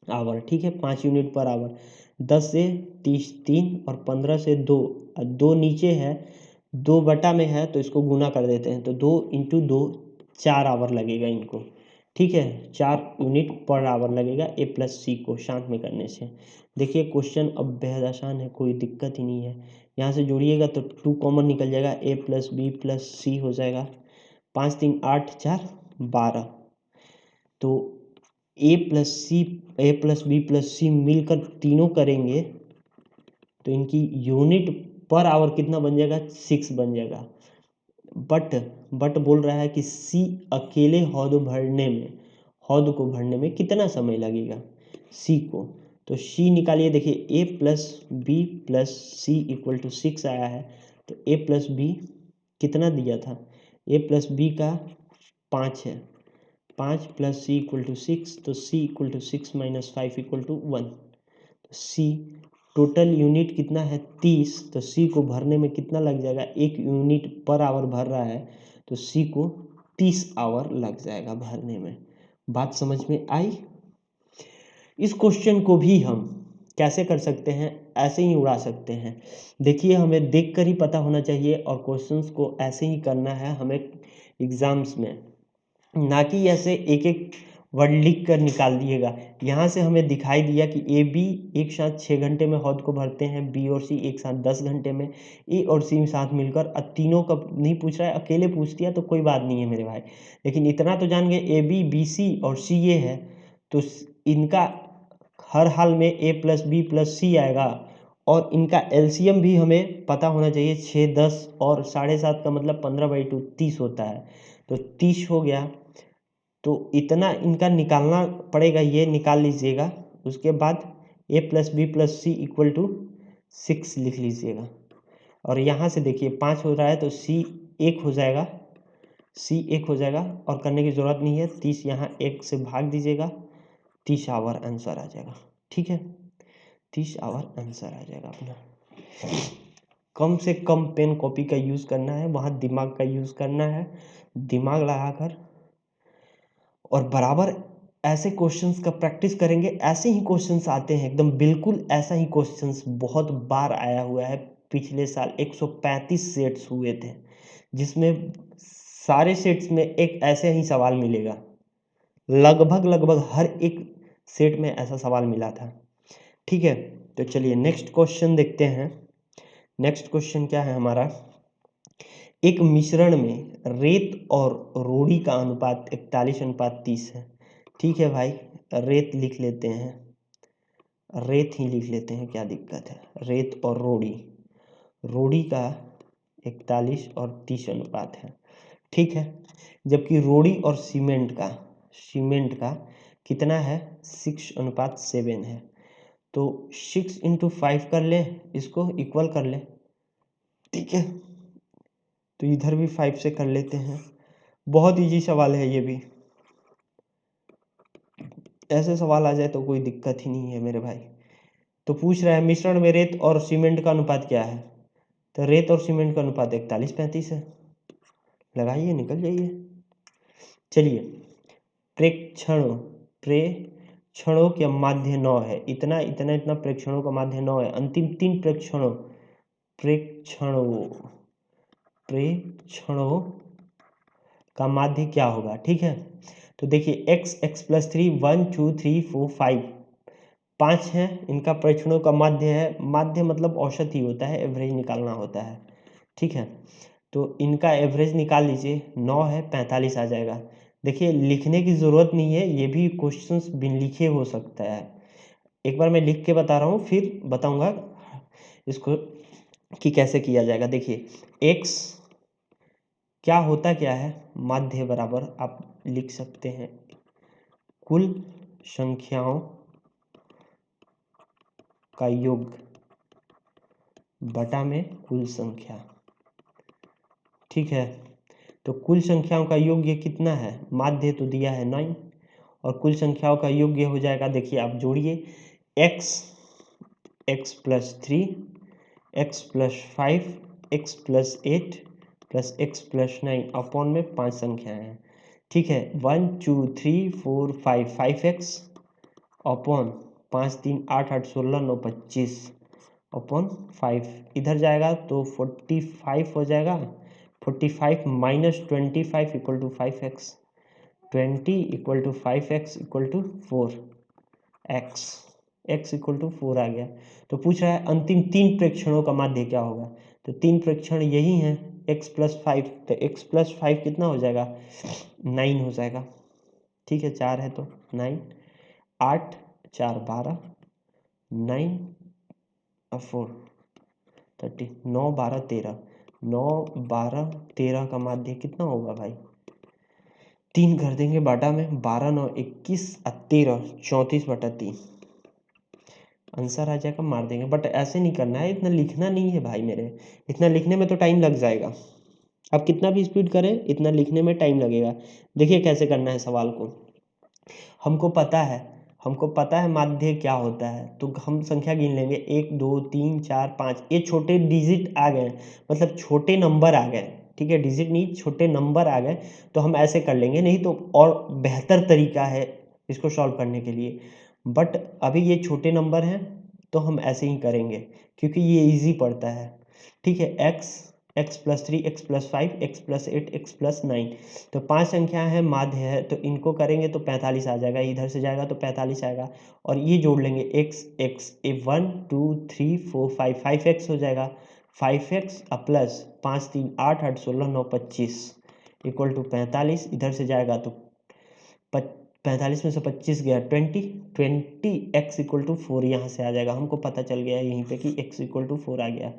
आवर। ठीक है, 5 यूनिट पर आवर। 10 से 30 3 और 15 से 2, 2 नीचे है, 2 बटा में है तो इसको गुना कर देते हैं, तो 2 × 2 4 आवर लगेगा इनको। ठीक है, 4 यूनिट पर आवर लगेगा ए प्लस सी को शांत में करने से। देखिए क्वेश्चन अब बेहद आसान है, कोई दिक्कत ही नहीं है। यहाँ से जोड़िएगा तो 2 कॉमन निकल जाएगा, a प्लस बी प्लस सी हो जाएगा। 5 3 8 4 12। तो a प्लस बी प्लस सी मिलकर तीनों करेंगे तो इनकी यूनिट पर आवर कितना बन जाएगा, 6 बन जाएगा। बट बोल रहा है कि सी अकेले हौद को भरने में कितना समय लगेगा सी को। तो सी निकालिए, देखिए a plus B plus C equal to 6 आया है। तो a प्लस बी कितना दिया था, a प्लस बी का 5 है, 5 प्लस सी इक्वल टू 6, तो C equal to 6 minus 5 equal to 1। तो सी टोटल यूनिट कितना है 30, तो सी को भरने में कितना लग जाएगा, 1 यूनिट पर आवर भर रहा है तो सी को 30 आवर लग जाएगा भरने में। बात समझ में आई। इस क्वेश्चन को भी हम कैसे कर सकते हैं, ऐसे ही उड़ा सकते हैं। देखिए हमें देखकर ही पता होना चाहिए और क्वेश्चंस को ऐसे ही करना है हमें एग्जाम्स में, ना कि ऐसे एक एक वर्ड लिख कर निकाल दिएगा। यहाँ से हमें दिखाई दिया कि ए बी एक साथ 6 घंटे में हौद को भरते हैं, बी और सी एक साथ 10 घंटे में, ए और सी साथ मिलकर। तीनों का नहीं पूछ रहा है, अकेले पूछ दिया तो कोई बात नहीं है मेरे भाई, लेकिन इतना तो जान गए ए बी बी सी और सी ये है, तो इनका हर हाल में ए प्लस बी प्लस सी आएगा। और इनका एलसीएम भी हमें पता होना चाहिए, 6 10 और 7.5 का मतलब 15/2 30 होता है। तो 30 हो गया, तो इतना इनका निकालना पड़ेगा, ये निकाल लीजिएगा। उसके बाद A plus B plus C equal to 6 लिख लीजिएगा। और यहाँ से देखिए 5 हो रहा है तो सी 1 हो जाएगा, और करने की ज़रूरत नहीं है। 30 यहाँ 1 से भाग दीजिएगा, 30 आवर आंसर आ जाएगा। ठीक है, 30 आवर आंसर आ जाएगा अपना। कम से कम पेन कॉपी का यूज़ करना है, वहाँ दिमाग का यूज़ करना है, दिमाग लगाकर और बराबर ऐसे क्वेश्चंस का प्रैक्टिस करेंगे। ऐसे ही क्वेश्चंस आते हैं एकदम बिल्कुल ऐसा ही क्वेश्चंस बहुत बार आया हुआ है। पिछले साल 135 सेट्स हुए थे, जिसमें सारे सेट्स में एक ऐसे ही सवाल मिलेगा। लगभग हर एक सेट में ऐसा सवाल मिला था। ठीक है, तो चलिए नेक्स्ट क्वेश्चन देखते हैं। नेक्स्ट क्वेश्चन क्या है हमारा, एक मिश्रण में रेत और रोड़ी का अनुपात 41:30 है। ठीक है भाई, रेत लिख लेते हैं, रेत ही लिख लेते हैं, क्या दिक्कत है। रेत और रोड़ी का 41:30 अनुपात है। ठीक है, जबकि रोड़ी और सीमेंट का कितना है, 6:7 है। तो 6 × 5 कर ले, इसको इक्वल कर ले। ठीक है, तो इधर भी 5 से कर लेते हैं। बहुत इजी सवाल है ये भी, ऐसे सवाल आ जाए तो कोई दिक्कत ही नहीं है मेरे भाई। तो पूछ रहा है मिश्रण में रेत और सीमेंट का अनुपात क्या है, तो रेत और सीमेंट का अनुपात 41:35 है। लगाइए, निकल जाइए। चलिए, प्रेक्षणों के माध्य 9 है, इतना प्रेक्षणों का माध्य 9 है। अंतिम 3 प्रेक्षणों का माध्य क्या होगा। ठीक है, तो देखिए x प्लस 3 1 2 3 4 5 5 है, इनका प्रेक्षणों का माध्य है। माध्य मतलब औसत ही होता है, एवरेज निकालना होता है। ठीक है, तो इनका एवरेज निकाल लीजिए, 9 है 45 आ जाएगा। देखिए लिखने की ज़रूरत नहीं है, ये भी क्वेश्चंस बिन लिखे हो सकता है। एक बार मैं लिख के बता रहा हूँ, फिर बताऊँगा इसको कि कैसे किया जाएगा। देखिए x क्या होता क्या है, माध्य बराबर आप लिख सकते हैं कुल संख्याओं का योग बटा में कुल संख्या। ठीक है, तो कुल संख्याओं का योग ये कितना है, माध्य तो दिया है 9, और कुल संख्याओं का योग ये हो जाएगा, देखिए आप जोड़िए, x plus 3 x plus 5 x plus 8 plus x plus 9 upon में 5 संख्याएं हैं। ठीक है, 1 2 3 4 5 5x अपॉन 5 3 8 8 16 9 25 अपॉन 5, इधर जाएगा तो 45 हो जाएगा। 45 minus 25 equal to 5x, 20 equal to 5x equal to 4x। x equal to 4 आ गया। तो पूछ रहा है अंतिम 3 प्रेक्षणों का माध्य क्या होगा। तो 3 प्रेक्षण यही हैं, x प्लस 5, तो x प्लस 5 कितना हो जाएगा, 9 हो जाएगा। ठीक है, 4 है तो 9, 8 4 12, 9 और 4 30, 9 12 13, 9 12 13 का माध्य कितना होगा भाई, 3 कर देंगे बाटा में, 12 9 21 और 13 34/3 आंसर आ जाएगा, मार देंगे। बट ऐसे नहीं करना है, इतना लिखना नहीं है भाई मेरे, इतना लिखने में तो टाइम लग जाएगा। आप कितना भी स्पीड करें इतना लिखने में टाइम लगेगा। देखिए कैसे करना है सवाल को, हमको पता है माध्य क्या होता है, तो हम संख्या गिन लेंगे 1 2 3 4 5, ये छोटे डिजिट आ गए, मतलब छोटे नंबर आ गए। ठीक है, डिजिट नहीं, छोटे नंबर आ गए, तो हम ऐसे कर लेंगे, नहीं तो और बेहतर तरीका है इसको सॉल्व करने के लिए। बट अभी ये छोटे नंबर हैं तो हम ऐसे ही करेंगे क्योंकि ये इजी पड़ता है। ठीक है, x plus 3 x plus 5 x plus 8 x plus 9, तो 5 संख्या है माध्य है, तो इनको करेंगे तो 45 आ जाएगा, इधर से जाएगा तो 45 आएगा, और ये जोड़ लेंगे x x 1 2 3 4 5 5x हो जाएगा, 5x प्लस 5 3 8 8 16 9 25 इक्वल टू 45, इधर से जाएगा तो 45 में से 25 गया 20 x इक्वल टू 4 यहाँ से आ जाएगा। हमको पता चल गया यहीं पे कि x इक्वल टू 4 आ गया।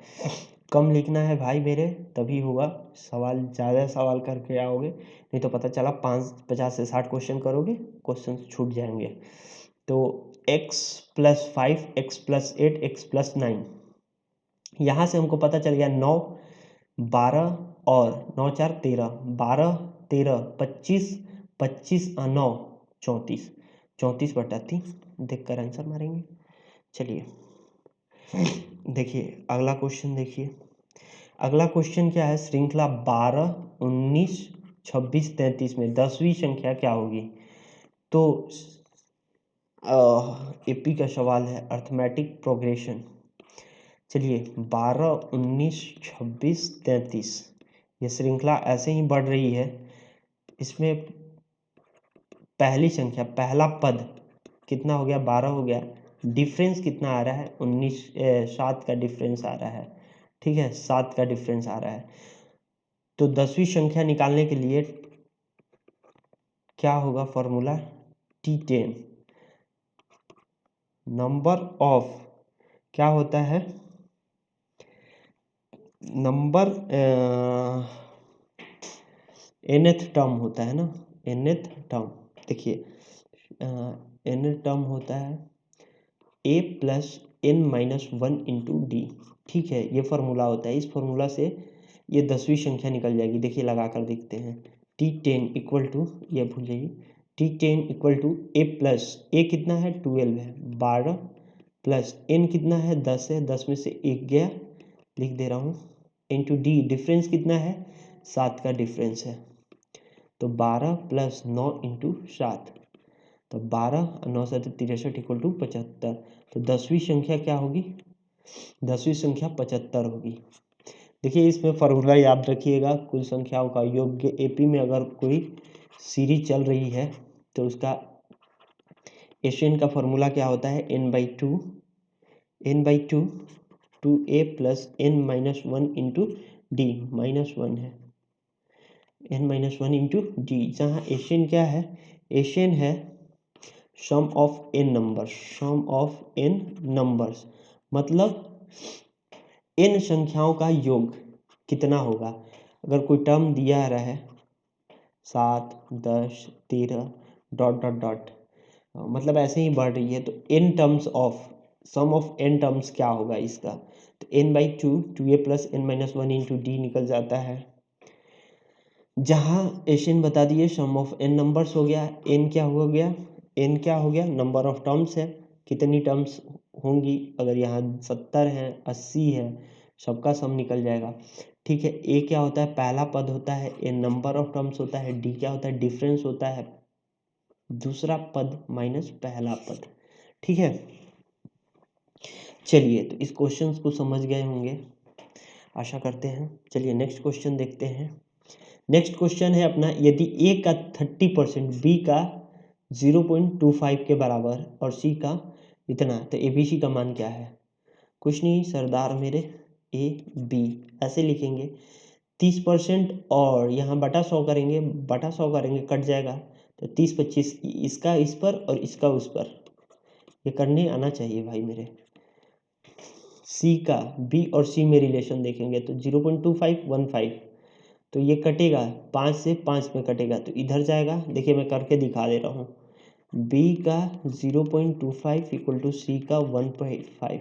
कम लिखना है भाई मेरे, तभी होगा सवाल, ज़्यादा सवाल करके आओगे नहीं तो पता चला 50 से 60 क्वेश्चन करोगे, क्वेश्चन छूट जाएंगे। तो x plus 5 x plus 8 x plus 9, यहाँ से हमको पता चल गया 9 12 और 9 4 13, 12 13 25 25 और 9 34, 34/3 देख कर आंसर मारेंगे। चलिए देखिए अगला क्वेश्चन, देखिए अगला क्वेश्चन क्या है, श्रृंखला 12 19 26 33 में 10वीं संख्या क्या होगी। तो एपी का सवाल है, अर्थमेटिक प्रोग्रेशन। चलिए 12 19 26 33, ये श्रृंखला ऐसे ही बढ़ रही है। इसमें पहली संख्या, पहला पद कितना हो गया, 12 हो गया, डिफरेंस कितना आ रहा है, 7 का डिफरेंस आ रहा है। ठीक है, 7 का डिफरेंस आ रहा है। तो 10वीं संख्या निकालने के लिए क्या होगा फॉर्मूला, T10 नंबर ऑफ, क्या होता है नंबर, nth टर्म होता है ना, nth टर्म। देखिए nth टर्म होता है a plus n minus 1 into D. ठीक है, ये फॉर्मूला होता है, इस फॉर्मूला से ये 10वीं संख्या निकल जाएगी। देखिए लगा कर देखते हैं, T10 इक्वल टू, ये भूल जाइए, T10 equal to a plus, a कितना है 12 है, 12 प्लस n कितना है 10 है, 10 में से 1 गया, लिख दे रहा हूँ, इंटू डी, डिफरेंस कितना है 7 का डिफरेंस है, तो 12 प्लस 9 इंटू 7, तो 12 और 9 7 63 इक्वल टू 75। तो 10वीं संख्या क्या होगी, 10वीं संख्या 75 होगी। देखिए इसमें फॉर्मूला याद रखिएगा, कुल संख्याओं का योग। एपी में अगर कोई सीरीज चल रही है तो उसका एशियन का फॉर्मूला क्या होता है, n/2 two A plus n minus 1 into D, -1 है, n माइनस 1 इंटू डी, जहाँ एशियन क्या है, एशियन है sum of n numbers, sum of n numbers, मतलब n संख्याओं का योग कितना होगा। अगर कोई टर्म दिया रहा है 7 10 13 डॉट डॉट डॉट, मतलब ऐसे ही बढ़ रही है, तो n terms of, sum of n terms क्या होगा इसका, तो n/2 2a plus n minus 1 into D निकल जाता है। जहाँ एशियन बता दिए सम ऑफ n नंबर्स हो गया, n क्या हो गया, n क्या हो गया, नंबर ऑफ टर्म्स है, कितनी टर्म्स होंगी, अगर यहाँ 70 है 80 है, सबका सम निकल जाएगा। ठीक है, ए क्या होता है, पहला पद होता है, ए नंबर ऑफ टर्म्स होता है, डी क्या होता है, डिफरेंस होता है, दूसरा पद माइनस पहला पद। ठीक है, चलिए तो इस क्वेश्चन को समझ गए होंगे, आशा करते हैं। चलिए नेक्स्ट क्वेश्चन देखते हैं। नेक्स्ट क्वेश्चन है अपना, यदि ए का 30%, बी का 0.25 के बराबर और सी का इतना। तो ABC का मान क्या है? कुछ नहीं सरदार मेरे, AB ऐसे लिखेंगे। 30% और यहाँ बटा 100 करेंगे, बटा 100 करेंगे कट जाएगा, तो 30-25 इसका इस पर और इसका उस पर, ये करने आना चाहिए भाई मेरे। C का B और C में रिलेशन देखेंगे तो 0.2515, तो ये कटेगा 5 से 5 में कटेगा तो इधर जाएगा। देखिए मैं करके दिखा दे रहा हूँ। B का 0.25 इक्वल टू C का 1.5,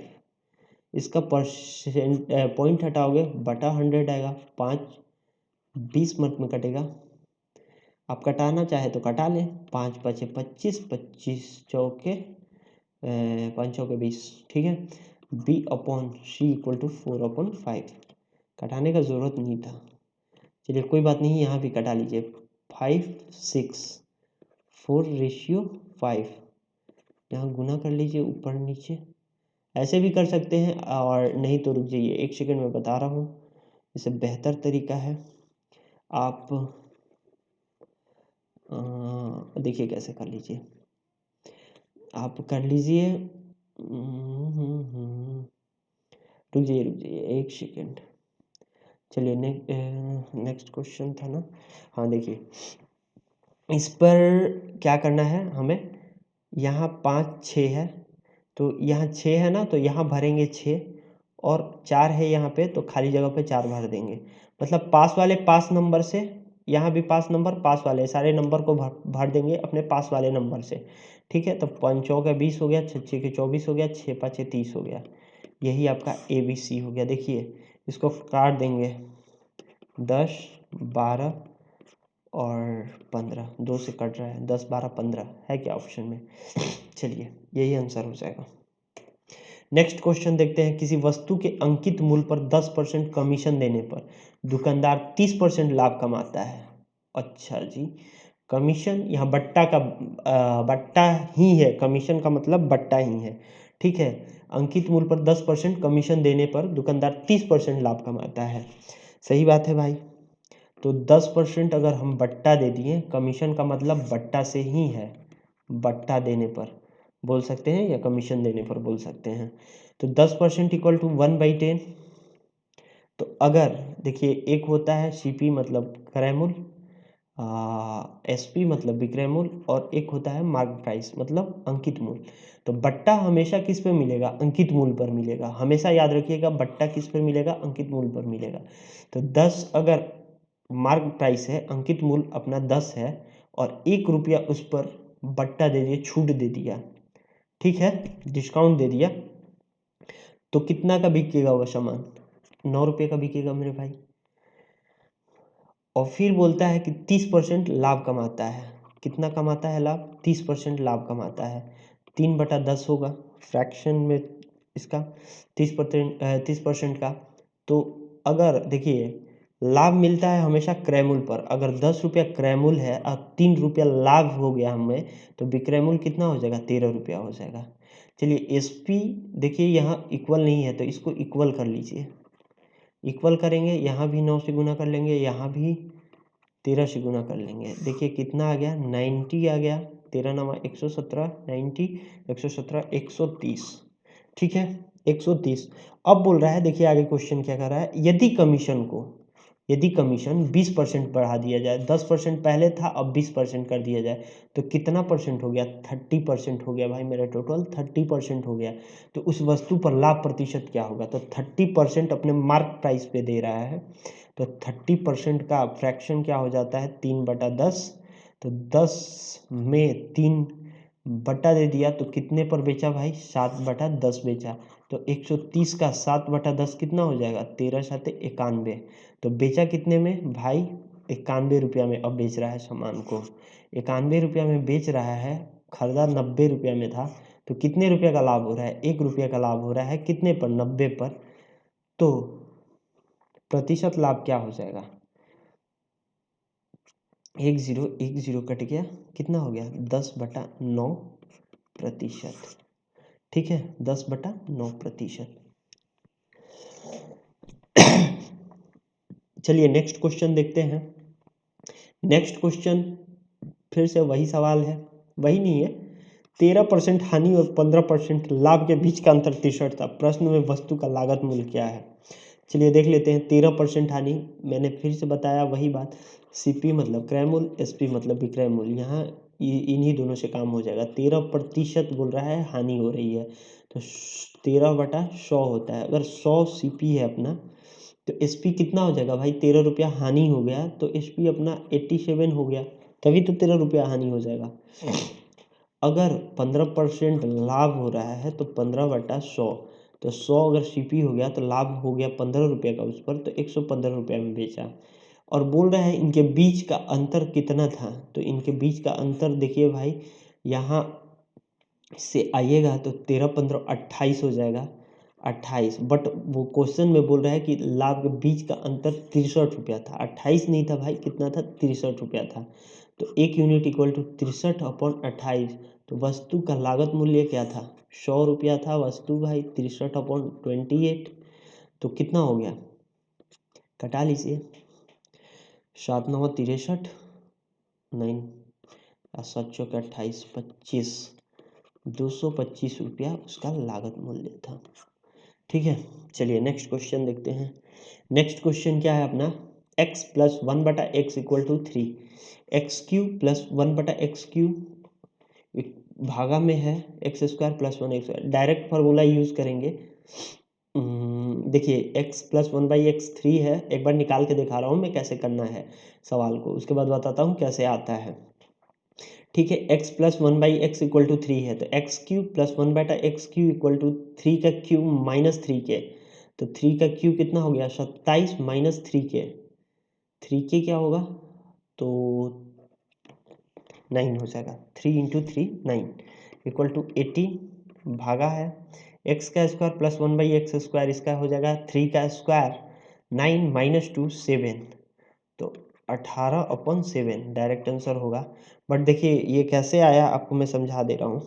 इसका पॉइंट हटाओगे बटा 100 आएगा, 5 20 मिनट में कटेगा। आप कटाना चाहे तो कटा लें, 5 5 25, 25 चौके 5 चौके 20, ठीक है। B/C इक्वल टू 4/5, कटाने का ज़रूरत नहीं था। चलिए कोई बात नहीं, यहाँ भी कटा लीजिए। 5 6 4/5, यहाँ गुना कर लीजिए ऊपर नीचे, ऐसे भी कर सकते हैं। और नहीं तो रुक जाइए, 1 सेकंड में बता रहा हूँ, इससे बेहतर तरीका है। आप देखिए कैसे कर लीजिए, आप कर लीजिए। रुक जाइए 1 सेकंड। चलिए नेक्स्ट क्वेश्चन था ना, हाँ देखिए इस पर क्या करना है हमें। यहाँ 5 6 है, तो यहाँ 6 है ना, तो यहाँ भरेंगे 6 और 4 है यहाँ पे, तो खाली जगह पे 4 भर देंगे। मतलब पास वाले पास नंबर से, यहाँ भी पास नंबर, पास वाले सारे नंबर को भर देंगे अपने पास वाले नंबर से, ठीक है। तो 5 चौके 20 हो गया, 6 6 के 24 हो गया, 6 5 30 हो गया। यही आपका ABC हो गया। देखिए इसको काट देंगे, 10 12 और 15, 2 से कट रहा है, 10 12 15 है क्या ऑप्शन में? चलिए यही आंसर हो जाएगा। नेक्स्ट क्वेश्चन देखते हैं। किसी वस्तु के अंकित मूल्य पर 10% कमीशन देने पर दुकानदार 30% लाभ कमाता है। अच्छा जी, कमीशन यहाँ बट्टा का बट्टा ही है, कमीशन का मतलब बट्टा ही है, ठीक है। अंकित मूल्य पर 10% कमीशन देने पर दुकानदार 30% लाभ कमाता है। सही बात है भाई। तो 10% अगर हम बट्टा दे दिए, कमीशन का मतलब बट्टा से ही है, बट्टा देने पर बोल सकते हैं या कमीशन देने पर बोल सकते हैं। तो 10% इक्वल टू 1/10। तो अगर देखिए एक होता है CP मतलब क्रय मूल्य, SP मतलब विक्रय मूल्य, और एक होता है मार्क प्राइस मतलब अंकित मूल्य। तो बट्टा हमेशा किस पे मिलेगा? अंकित मूल्य पर मिलेगा। हमेशा याद रखिएगा, बट्टा किस पे मिलेगा? अंकित मूल्य पर मिलेगा। तो 10 अगर मार्क प्राइस है, अंकित मूल्य अपना 10 है, और 1 रुपया उस पर बट्टा दे दिया, छूट दे दिया, ठीक है, डिस्काउंट दे दिया, तो कितना का बिकेगा वो सामान? 9 रुपये का बिकेगा मेरे भाई। और फिर बोलता है कि 30% लाभ कमाता है। कितना कमाता है लाभ? 30% लाभ कमाता है। 3/10 होगा फ्रैक्शन में इसका, 30% का। तो अगर देखिए लाभ मिलता है हमेशा क्रय मूल्य पर, अगर 10 रुपया क्रय मूल्य है और 3 रुपया लाभ हो गया हमें, तो विक्रय मूल्य कितना हो जाएगा? 13 रुपया हो जाएगा। चलिए SP देखिए यहाँ इक्वल नहीं है, तो इसको इक्वल कर लीजिए। इक्वल करेंगे, यहाँ भी 9 से गुना कर लेंगे, यहाँ भी 13 से गुना कर लेंगे। देखिए कितना आ गया? 90 आ गया। 13 9 117, 90 117 130, ठीक है 130। अब बोल रहा है, देखिए आगे क्वेश्चन क्या कर रहा है। यदि कमीशन 20% बढ़ा दिया जाए, 10% पहले था अब 20% कर दिया जाए, तो कितना परसेंट हो गया? 30% हो गया भाई मेरा, टोटल 30% हो गया। तो उस वस्तु पर लाभ प्रतिशत क्या होगा? तो 30% अपने मार्क प्राइस पे दे रहा है, तो 30% का फ्रैक्शन क्या हो जाता है? 3/10। तो 10 में 3 बटा दे दिया, तो कितने पर बेचा भाई? 7/10 बेचा। तो 130 का 7/10 कितना हो जाएगा? 13 7 91। तो बेचा कितने में भाई? 91 रुपया में अब बेच रहा है सामान को। 91 रुपया में बेच रहा है, खरीदा 90 रुपया में था, तो कितने रुपये का लाभ हो रहा है? 1 रुपये का लाभ हो रहा है। कितने पर? 90 पर। तो प्रतिशत लाभ क्या हो जाएगा? 1 कट गया, कितना हो गया? 10/9%, ठीक है 10/9%। चलिए नेक्स्ट क्वेश्चन देखते हैं। नेक्स्ट क्वेश्चन फिर से वही सवाल है, वही नहीं है, 13% हानि और 15% लाभ के बीच का अंतर 63 था। प्रश्न में वस्तु का लागत मूल्य क्या है? चलिए देख लेते हैं। 13% हानि, मैंने फिर से बताया वही बात, सीपी मतलब क्रय मूल्य, एसपी मतलब विक्रय मूल्य। यहाँ इन्हीं दोनों से काम हो जाएगा। 13% बोल रहा है हानि हो रही है, तो 13/100 होता है। अगर 100 सीपी है अपना, तो एसपी कितना हो जाएगा भाई? 13 रुपया हानि हो गया, तो एसपी अपना 87 हो गया, तभी तो 13 रुपया हानि हो जाएगा। अगर 15% लाभ हो रहा है तो 15/100, तो 100 अगर सीपी हो गया तो लाभ हो गया 15 रुपये का उस पर, तो 115 रुपये में बेचा। और बोल रहा है इनके बीच का अंतर कितना था, तो इनके बीच का अंतर देखिए भाई, यहाँ से आइएगा तो 13 15 28 हो जाएगा, 28। बट वो क्वेश्चन में बोल रहा है कि लाभ के बीच का अंतर 63 रुपया था, 28 नहीं था भाई, कितना था? 63 रुपया था। तो 1 यूनिट इक्वल टू 63/28। तो वस्तु का लागत मूल्य क्या था? 100 रुपया था वस्तु भाई, 63/28। तो कितना हो गया? कटा लीजिए, 7 9 63, 9 7 चौके 28, 25, 225 रुपया उसका लागत मूल्य था। ठीक है, चलिए नेक्स्ट क्वेश्चन देखते हैं। नेक्स्ट क्वेश्चन क्या है अपना? x plus 1/x equal to 3, x³ plus 1/x³ भागा में है x² plus 1x²। Direct formula use करेंगे। देखिए x प्लस 1/x3 है, एक बार निकाल के दिखा रहा हूँ मैं कैसे करना है सवाल को, उसके बाद बताता हूँ कैसे आता है। ठीक है, x plus 1/x equal to 3 है, तो x³ plus 1/x³ equal to 3 का क्यूब माइनस 3 के, तो 3 का क्यूब कितना हो गया? 27 माइनस 3 के, 3 के क्या होगा? तो 9 हो जाएगा। 3 इंटू 3 9 इक्वल टू 18 भागा है एक्स का स्क्वायर प्लस 1/x², इसका हो जाएगा 3 का स्क्वायर, 9 माइनस 2 7, तो 18/7 डायरेक्ट आंसर होगा। बट देखिए ये कैसे आया आपको मैं समझा दे रहा हूँ,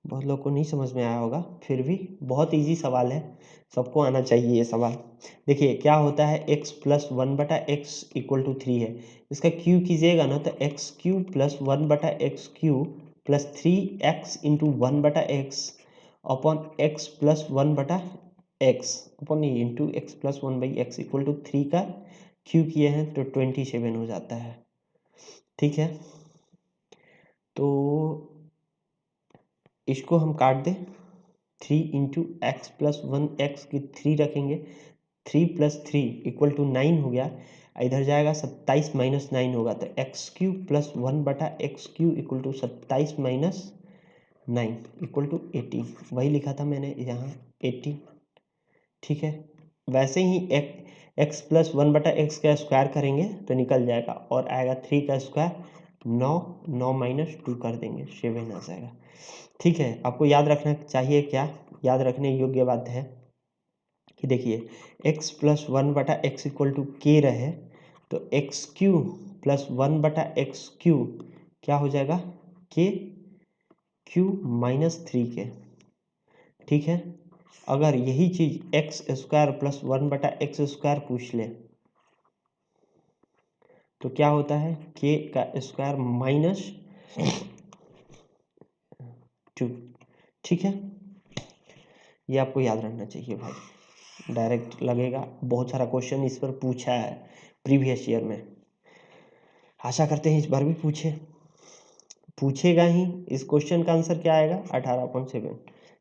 बहुत लोग को नहीं समझ में आया होगा, फिर भी बहुत इजी सवाल है, सबको आना चाहिए ये सवाल। देखिए क्या होता है, x plus 1/x equal to 3 है, इसका क्यू कीजिएगा ना तो x³ plus 1/x³ plus 3x into 1/x upon x plus 1/x upon into x plus 1/x equal to 3 का क्यू किए हैं तो 27 हो जाता है। ठीक है, तो इसको हम काट दें, 3 इंटू एक्स प्लस 1x की 3 रखेंगे, 3 प्लस 3 इक्वल टू 9 हो गया, इधर जाएगा 27 माइनस 9 होगा, तो x³ plus 1/x³ equal to 27 minus 9 equal to 18, वही लिखा था मैंने यहाँ 18। ठीक है, वैसे ही x प्लस 1/x का स्क्वायर करेंगे तो निकल जाएगा और आएगा 3 का स्क्वायर 9, 9 माइनस 2 कर देंगे 7 आ जाएगा। ठीक है, आपको याद रखना चाहिए, क्या याद रखने योग्य बात है कि देखिए x plus 1/x equal to के रहे, तो x³ प्लस 1/x³ क्या हो जाएगा? k³ minus 3k। ठीक है, अगर यही चीज x² प्लस 1/x² पूछ ले तो क्या होता है? k का स्क्वायर माइनस 2। ठीक है, ये आपको याद रखना चाहिए भाई, डायरेक्ट लगेगा, बहुत सारा क्वेश्चन इस पर पूछा है प्रीवियस ईयर में, आशा करते हैं इस बार भी पूछेगा ही। इस क्वेश्चन का आंसर क्या आएगा? 18/7।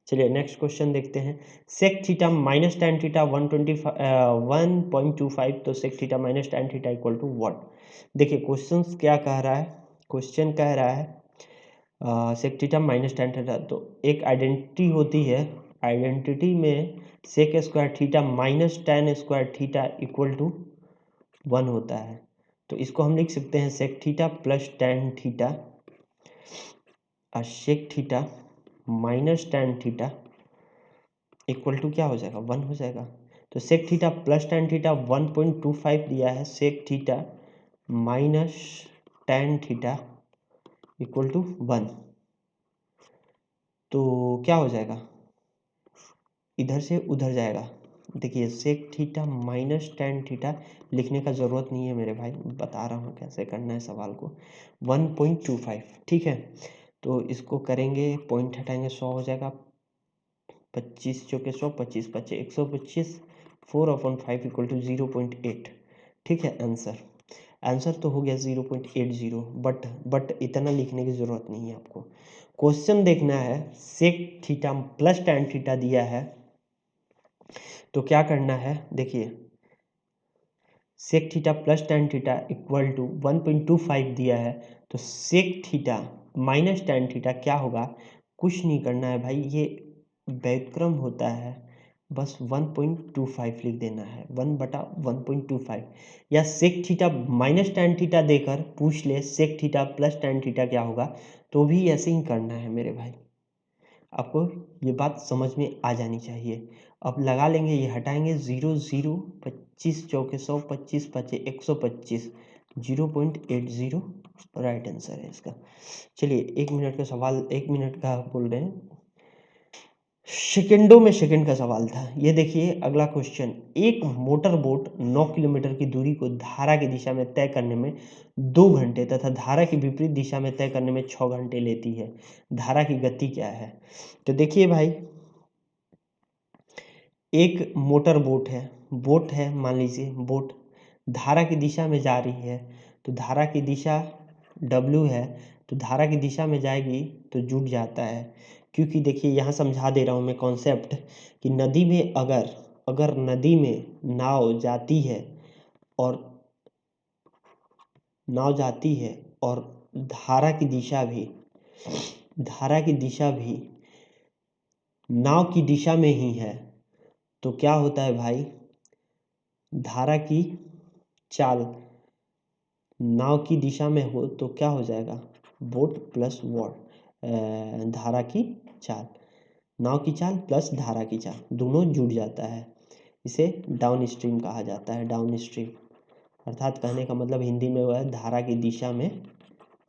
चलिए नेक्स्ट क्वेश्चन देखते हैं। Sec theta minus tan theta 1.25, तो sec theta minus tan theta equal to what? देखिए क्वेश्चन क्या कह रहा है, क्वेश्चन कह रहा है sec theta minus tan theta, तो एक आइडेंटिटी होती है, आइडेंटिटी में sec square theta minus tan square theta equal to 1 होता है, तो इसको हम लिख सकते हैं sec theta plus tan theta और sec theta minus tan theta equal to क्या हो जाएगा? 1 हो जाएगा। तो sec theta plus tan theta 1.25 दिया है, sec theta minus tan theta equal to 1, तो क्या हो जाएगा? इधर से उधर जाएगा। देखिए sec theta minus tan theta लिखने का ज़रूरत नहीं है मेरे भाई, बता रहा हूँ कैसे करना है सवाल को। 1.25, ठीक है, तो इसको करेंगे, पॉइंट हटाएंगे, 100 हो जाएगा, 25 चौके 100, 25 पचे 125, 4/5 इक्वल टू 0.8। ठीक है, आंसर तो हो गया 0.80, बट इतना लिखने की ज़रूरत नहीं है आपको। क्वेश्चन देखना है, sec theta plus tan theta दिया है, तो क्या करना है, देखिए sec theta plus tan theta equal to 1.25 दिया है, तो sec theta minus tan theta क्या होगा, कुछ नहीं करना है भाई, ये व्युत्क्रम होता है, बस 1.25 लिख देना है, 1/1.25, या sec theta minus tan theta देकर पूछ ले sec theta plus tan theta क्या होगा, तो भी ऐसे ही करना है मेरे भाई। आपको ये बात समझ में आ जानी चाहिए। अब लगा लेंगे, ये हटाएंगे, 0 0, 25 चौके 100, 25 पचे 125, 0.80 राइट आंसर है इसका। चलिए 1 मिनट का सवाल, 1 मिनट का बोल रहे हैं, सेकेंडों में सेकंड का सवाल था। ये देखिए अगला क्वेश्चन, एक मोटर बोट 9 किलोमीटर की दूरी को धारा की दिशा में तय करने में 2 घंटे तथा धारा की विपरीत दिशा में तय करने में 6 घंटे लेती है, धारा की गति क्या है। तो देखिए भाई, एक मोटर बोट है मान लीजिए, बोट धारा की दिशा में जा रही है, तो धारा की दिशा W है, तो धारा की दिशा में जाएगी तो जुड़ जाता है, क्योंकि देखिए यहाँ समझा दे रहा हूँ मैं कॉन्सेप्ट, कि नदी में अगर नदी में नाव जाती है और धारा की दिशा भी नाव की दिशा में ही है, तो क्या होता है भाई, धारा की चाल नाव की दिशा में हो तो क्या हो जाएगा, बोट प्लस धारा की चाल, नाव की चाल प्लस धारा की चाल दोनों जुड़ जाता है, इसे डाउन स्ट्रीम कहा जाता है। डाउन स्ट्रीम अर्थात कहने का मतलब हिंदी में वह धारा की दिशा में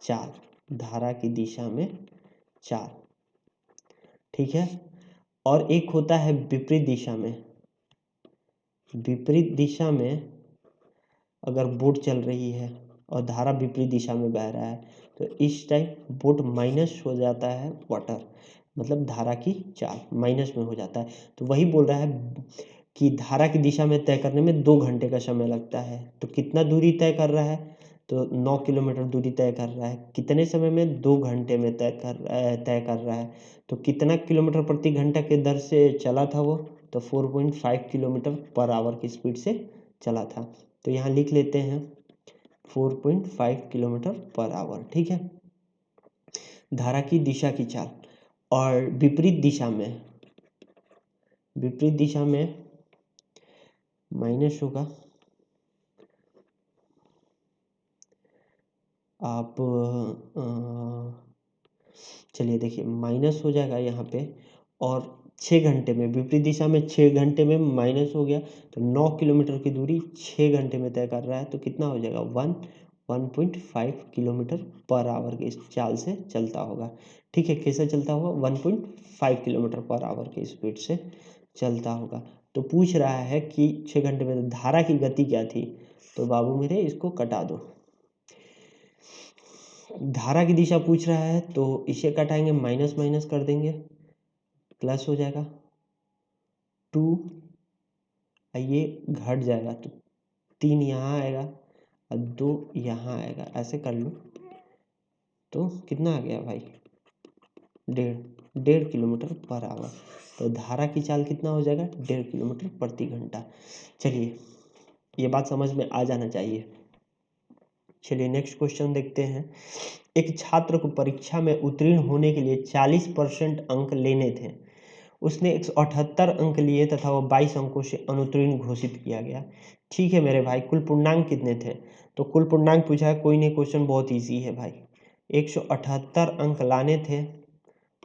चाल, धारा की दिशा में चाल। ठीक है, और एक होता है विपरीत दिशा में, विपरीत दिशा में अगर बोट चल रही है और धारा विपरीत दिशा में बह रहा है, तो इस टाइम बोट माइनस हो जाता है वाटर, मतलब धारा की चाल माइनस में हो जाता है। तो वही बोल रहा है कि धारा की दिशा में तय करने में 2 घंटे का समय लगता है, तो कितना दूरी तय कर रहा है, तो 9 किलोमीटर दूरी तय कर रहा है, कितने समय में, 2 घंटे में तय कर रहा है। तो कितना किलोमीटर प्रति घंटा के दर से चला था वो, तो 4.5 किलोमीटर पर आवर की स्पीड से चला था, तो यहाँ लिख लेते हैं 4.5 किलोमीटर पर आवर। ठीक है, धारा की दिशा की चाल, और विपरीत दिशा में माइनस होगा, आप चलिए देखिए माइनस हो जाएगा यहाँ पे, और 6 घंटे में विपरीत दिशा में 6 घंटे में माइनस हो गया, तो 9 किलोमीटर की दूरी 6 घंटे में तय कर रहा है, तो कितना हो जाएगा, 1.5 किलोमीटर पर आवर की चाल से चलता होगा। ठीक है, कैसे चलता होगा, 1.5 किलोमीटर पर आवर की स्पीड से चलता होगा। तो पूछ रहा है कि 6 घंटे में धारा की गति क्या थी, तो बाबू मेरे इसको कटा दो, धारा की दिशा पूछ रहा है तो इसे कटाएंगे, माइनस माइनस कर देंगे, प्लस हो जाएगा 2, ये घट जाएगा, तो 3 यहाँ आएगा और 2 यहाँ आएगा, ऐसे कर लो, तो कितना आ गया भाई, 1.5 किलोमीटर पर आवर। तो धारा की चाल कितना हो जाएगा, 1.5 किलोमीटर प्रति घंटा। चलिए ये बात समझ में आ जाना चाहिए। चलिए नेक्स्ट क्वेश्चन देखते हैं, एक छात्र को परीक्षा में उत्तीर्ण होने के लिए 40% अंक लेने थे, उसने 178 अंक लिए तथा वह 22 अंकों से अनुत्तीर्ण घोषित किया गया। ठीक है मेरे भाई, कुल पूर्णांक कितने थे, तो कुल पूर्णांक पूछा है, कोई नहीं, क्वेश्चन बहुत इजी है भाई, 178 अंक लाने थे,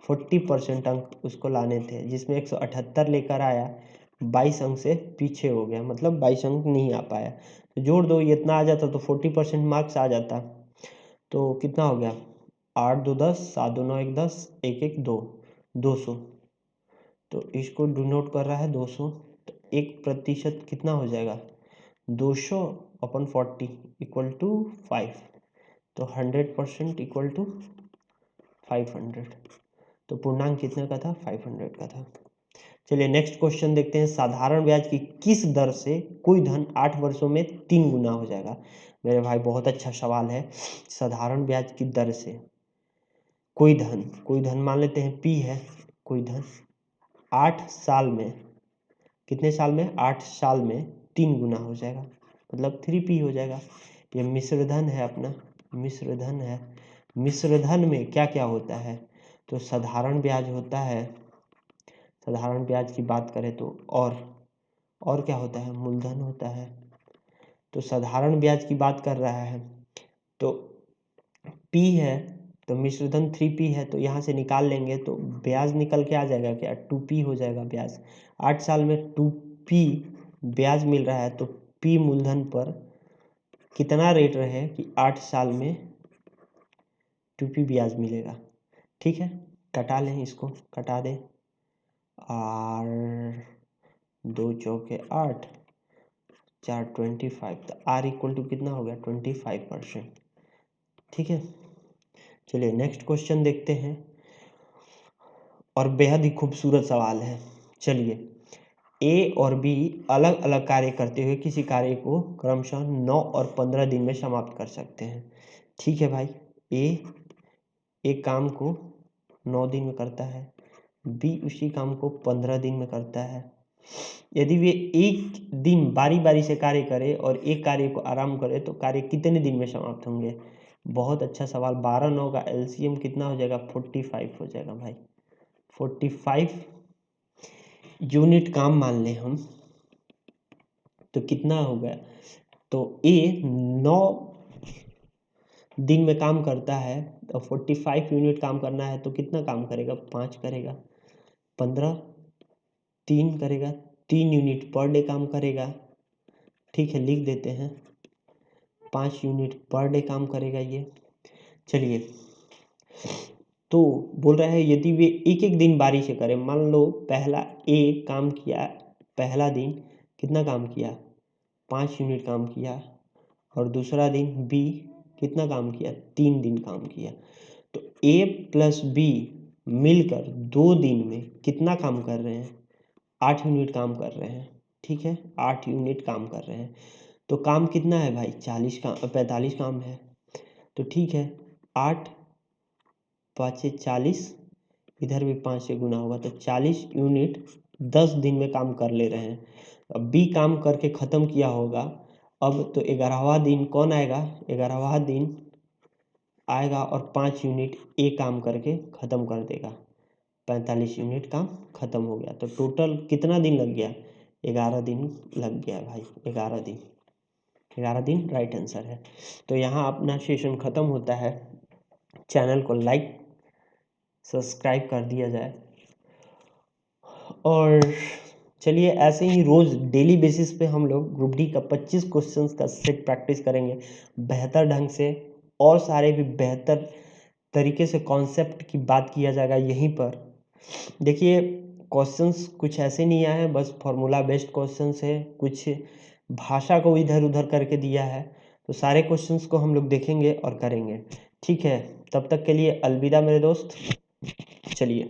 40% अंक उसको लाने थे, जिसमें 178 लेकर आया, 22 अंक से पीछे हो गया, मतलब 22 अंक नहीं आ पाया, तो जोड़ दो, ये इतना आ जाता तो 40% मार्क्स आ जाता। तो कितना हो गया, 8 2 10, 7 2 9 1 10, 1 1 2, 200, तो इसको डिनोट कर रहा है 200, तो 1% कितना हो जाएगा, 200/40 इक्वल टू 5, तो 100% इक्वल टू 500। तो पूर्णांक कितने का था? 500 का था। चलिए नेक्स्ट क्वेश्चन देखते हैं। साधारण ब्याज की किस दर से कोई धन 8 वर्षों में 3 गुना हो जाएगा? मेरे भाई बहुत अच्छा सवाल है। साधारण ब्याज की दर से कोई धन मान लेते हैं P है, कोई धन 8 साल में, कितने साल में? 8 साल में 3 गुना हो जाएगा, मतलब 3P हो जाएगा। ये मिश्र धन है अपना, मिश्र धन है। मिश्र धन में क्या क्या होता है? तो साधारण ब्याज होता है, साधारण ब्याज की बात करें तो और क्या होता है? मूलधन होता है। तो साधारण ब्याज की बात कर रहा है तो P है, तो मिश्र धन 3P है, तो यहाँ से निकाल लेंगे तो ब्याज निकल के आ जाएगा क्या? 2P हो जाएगा ब्याज। 8 साल में 2P ब्याज मिल रहा है, तो P मूलधन पर कितना रेट रहे कि 8 साल में 2P ब्याज मिलेगा। ठीक है, कटा लें, इसको कटा दें। और 2 चौके 8, 4 25, तो R इक्वल टू कितना हो गया? 25%। ठीक है, चलिए नेक्स्ट क्वेश्चन देखते हैं, और बेहद ही खूबसूरत सवाल है। चलिए, A और B अलग अलग कार्य करते हुए किसी कार्य को क्रमशः 9 और 15 दिन में समाप्त कर सकते हैं। ठीक है भाई, A एक काम को 9 दिन में करता है, B उसी काम को 15 दिन में करता है। यदि वे एक दिन बारी बारी से कार्य करें और एक कार्य को आराम करें तो कार्य कितने दिन में समाप्त होंगे? बहुत अच्छा सवाल। 12 9 का LCM कितना हो जाएगा? 45 हो जाएगा भाई। 45 यूनिट काम मान लें हम, तो कितना हो गया? तो A 9 दिन में काम करता है, तो 45 यूनिट काम करना है, तो कितना काम करेगा? 5 करेगा। 15 3 करेगा, 3 यूनिट पर डे काम करेगा। ठीक है, लिख देते हैं, 5 यूनिट पर डे काम करेगा ये। चलिए, तो बोल रहा है यदि वे एक एक दिन बारी से करें, मान लो पहला A काम किया, पहला दिन कितना काम किया? 5 यूनिट काम किया, और दूसरा दिन B कितना काम किया? 3 दिन काम किया। तो A प्लस B मिलकर 2 दिन में कितना काम कर रहे हैं? 8 यूनिट काम कर रहे हैं। ठीक है, 8 यूनिट काम कर रहे हैं। तो काम कितना है भाई? 45 काम है। तो ठीक है, 8 5 40, इधर भी 5 से गुना होगा, तो 40 यूनिट 10 दिन में काम कर ले रहे हैं। अब B काम करके ख़त्म किया होगा, अब तो 11वां दिन कौन आएगा? 11वां दिन आएगा और 5 यूनिट A काम करके ख़त्म कर देगा। 45 यूनिट काम ख़त्म हो गया। तो टोटल कितना दिन लग गया? 11 दिन लग गया भाई, 11 दिन। 11 दिन राइट आंसर है। तो यहाँ अपना सेशन ख़त्म होता है। चैनल को लाइक सब्सक्राइब कर दिया जाए, और चलिए ऐसे ही रोज़ डेली बेसिस पे हम लोग ग्रुप डी का 25 क्वेश्चंस का सेट प्रैक्टिस करेंगे बेहतर ढंग से, और सारे भी बेहतर तरीके से कॉन्सेप्ट की बात किया जाएगा यहीं पर। देखिए, क्वेश्चंस कुछ ऐसे नहीं आए हैं, बस फॉर्मूला बेस्ड क्वेश्चंस है, कुछ भाषा को इधर उधर करके दिया है, तो सारे क्वेश्चंस को हम लोग देखेंगे और करेंगे। ठीक है, तब तक के लिए अलविदा मेरे दोस्त। चलिए।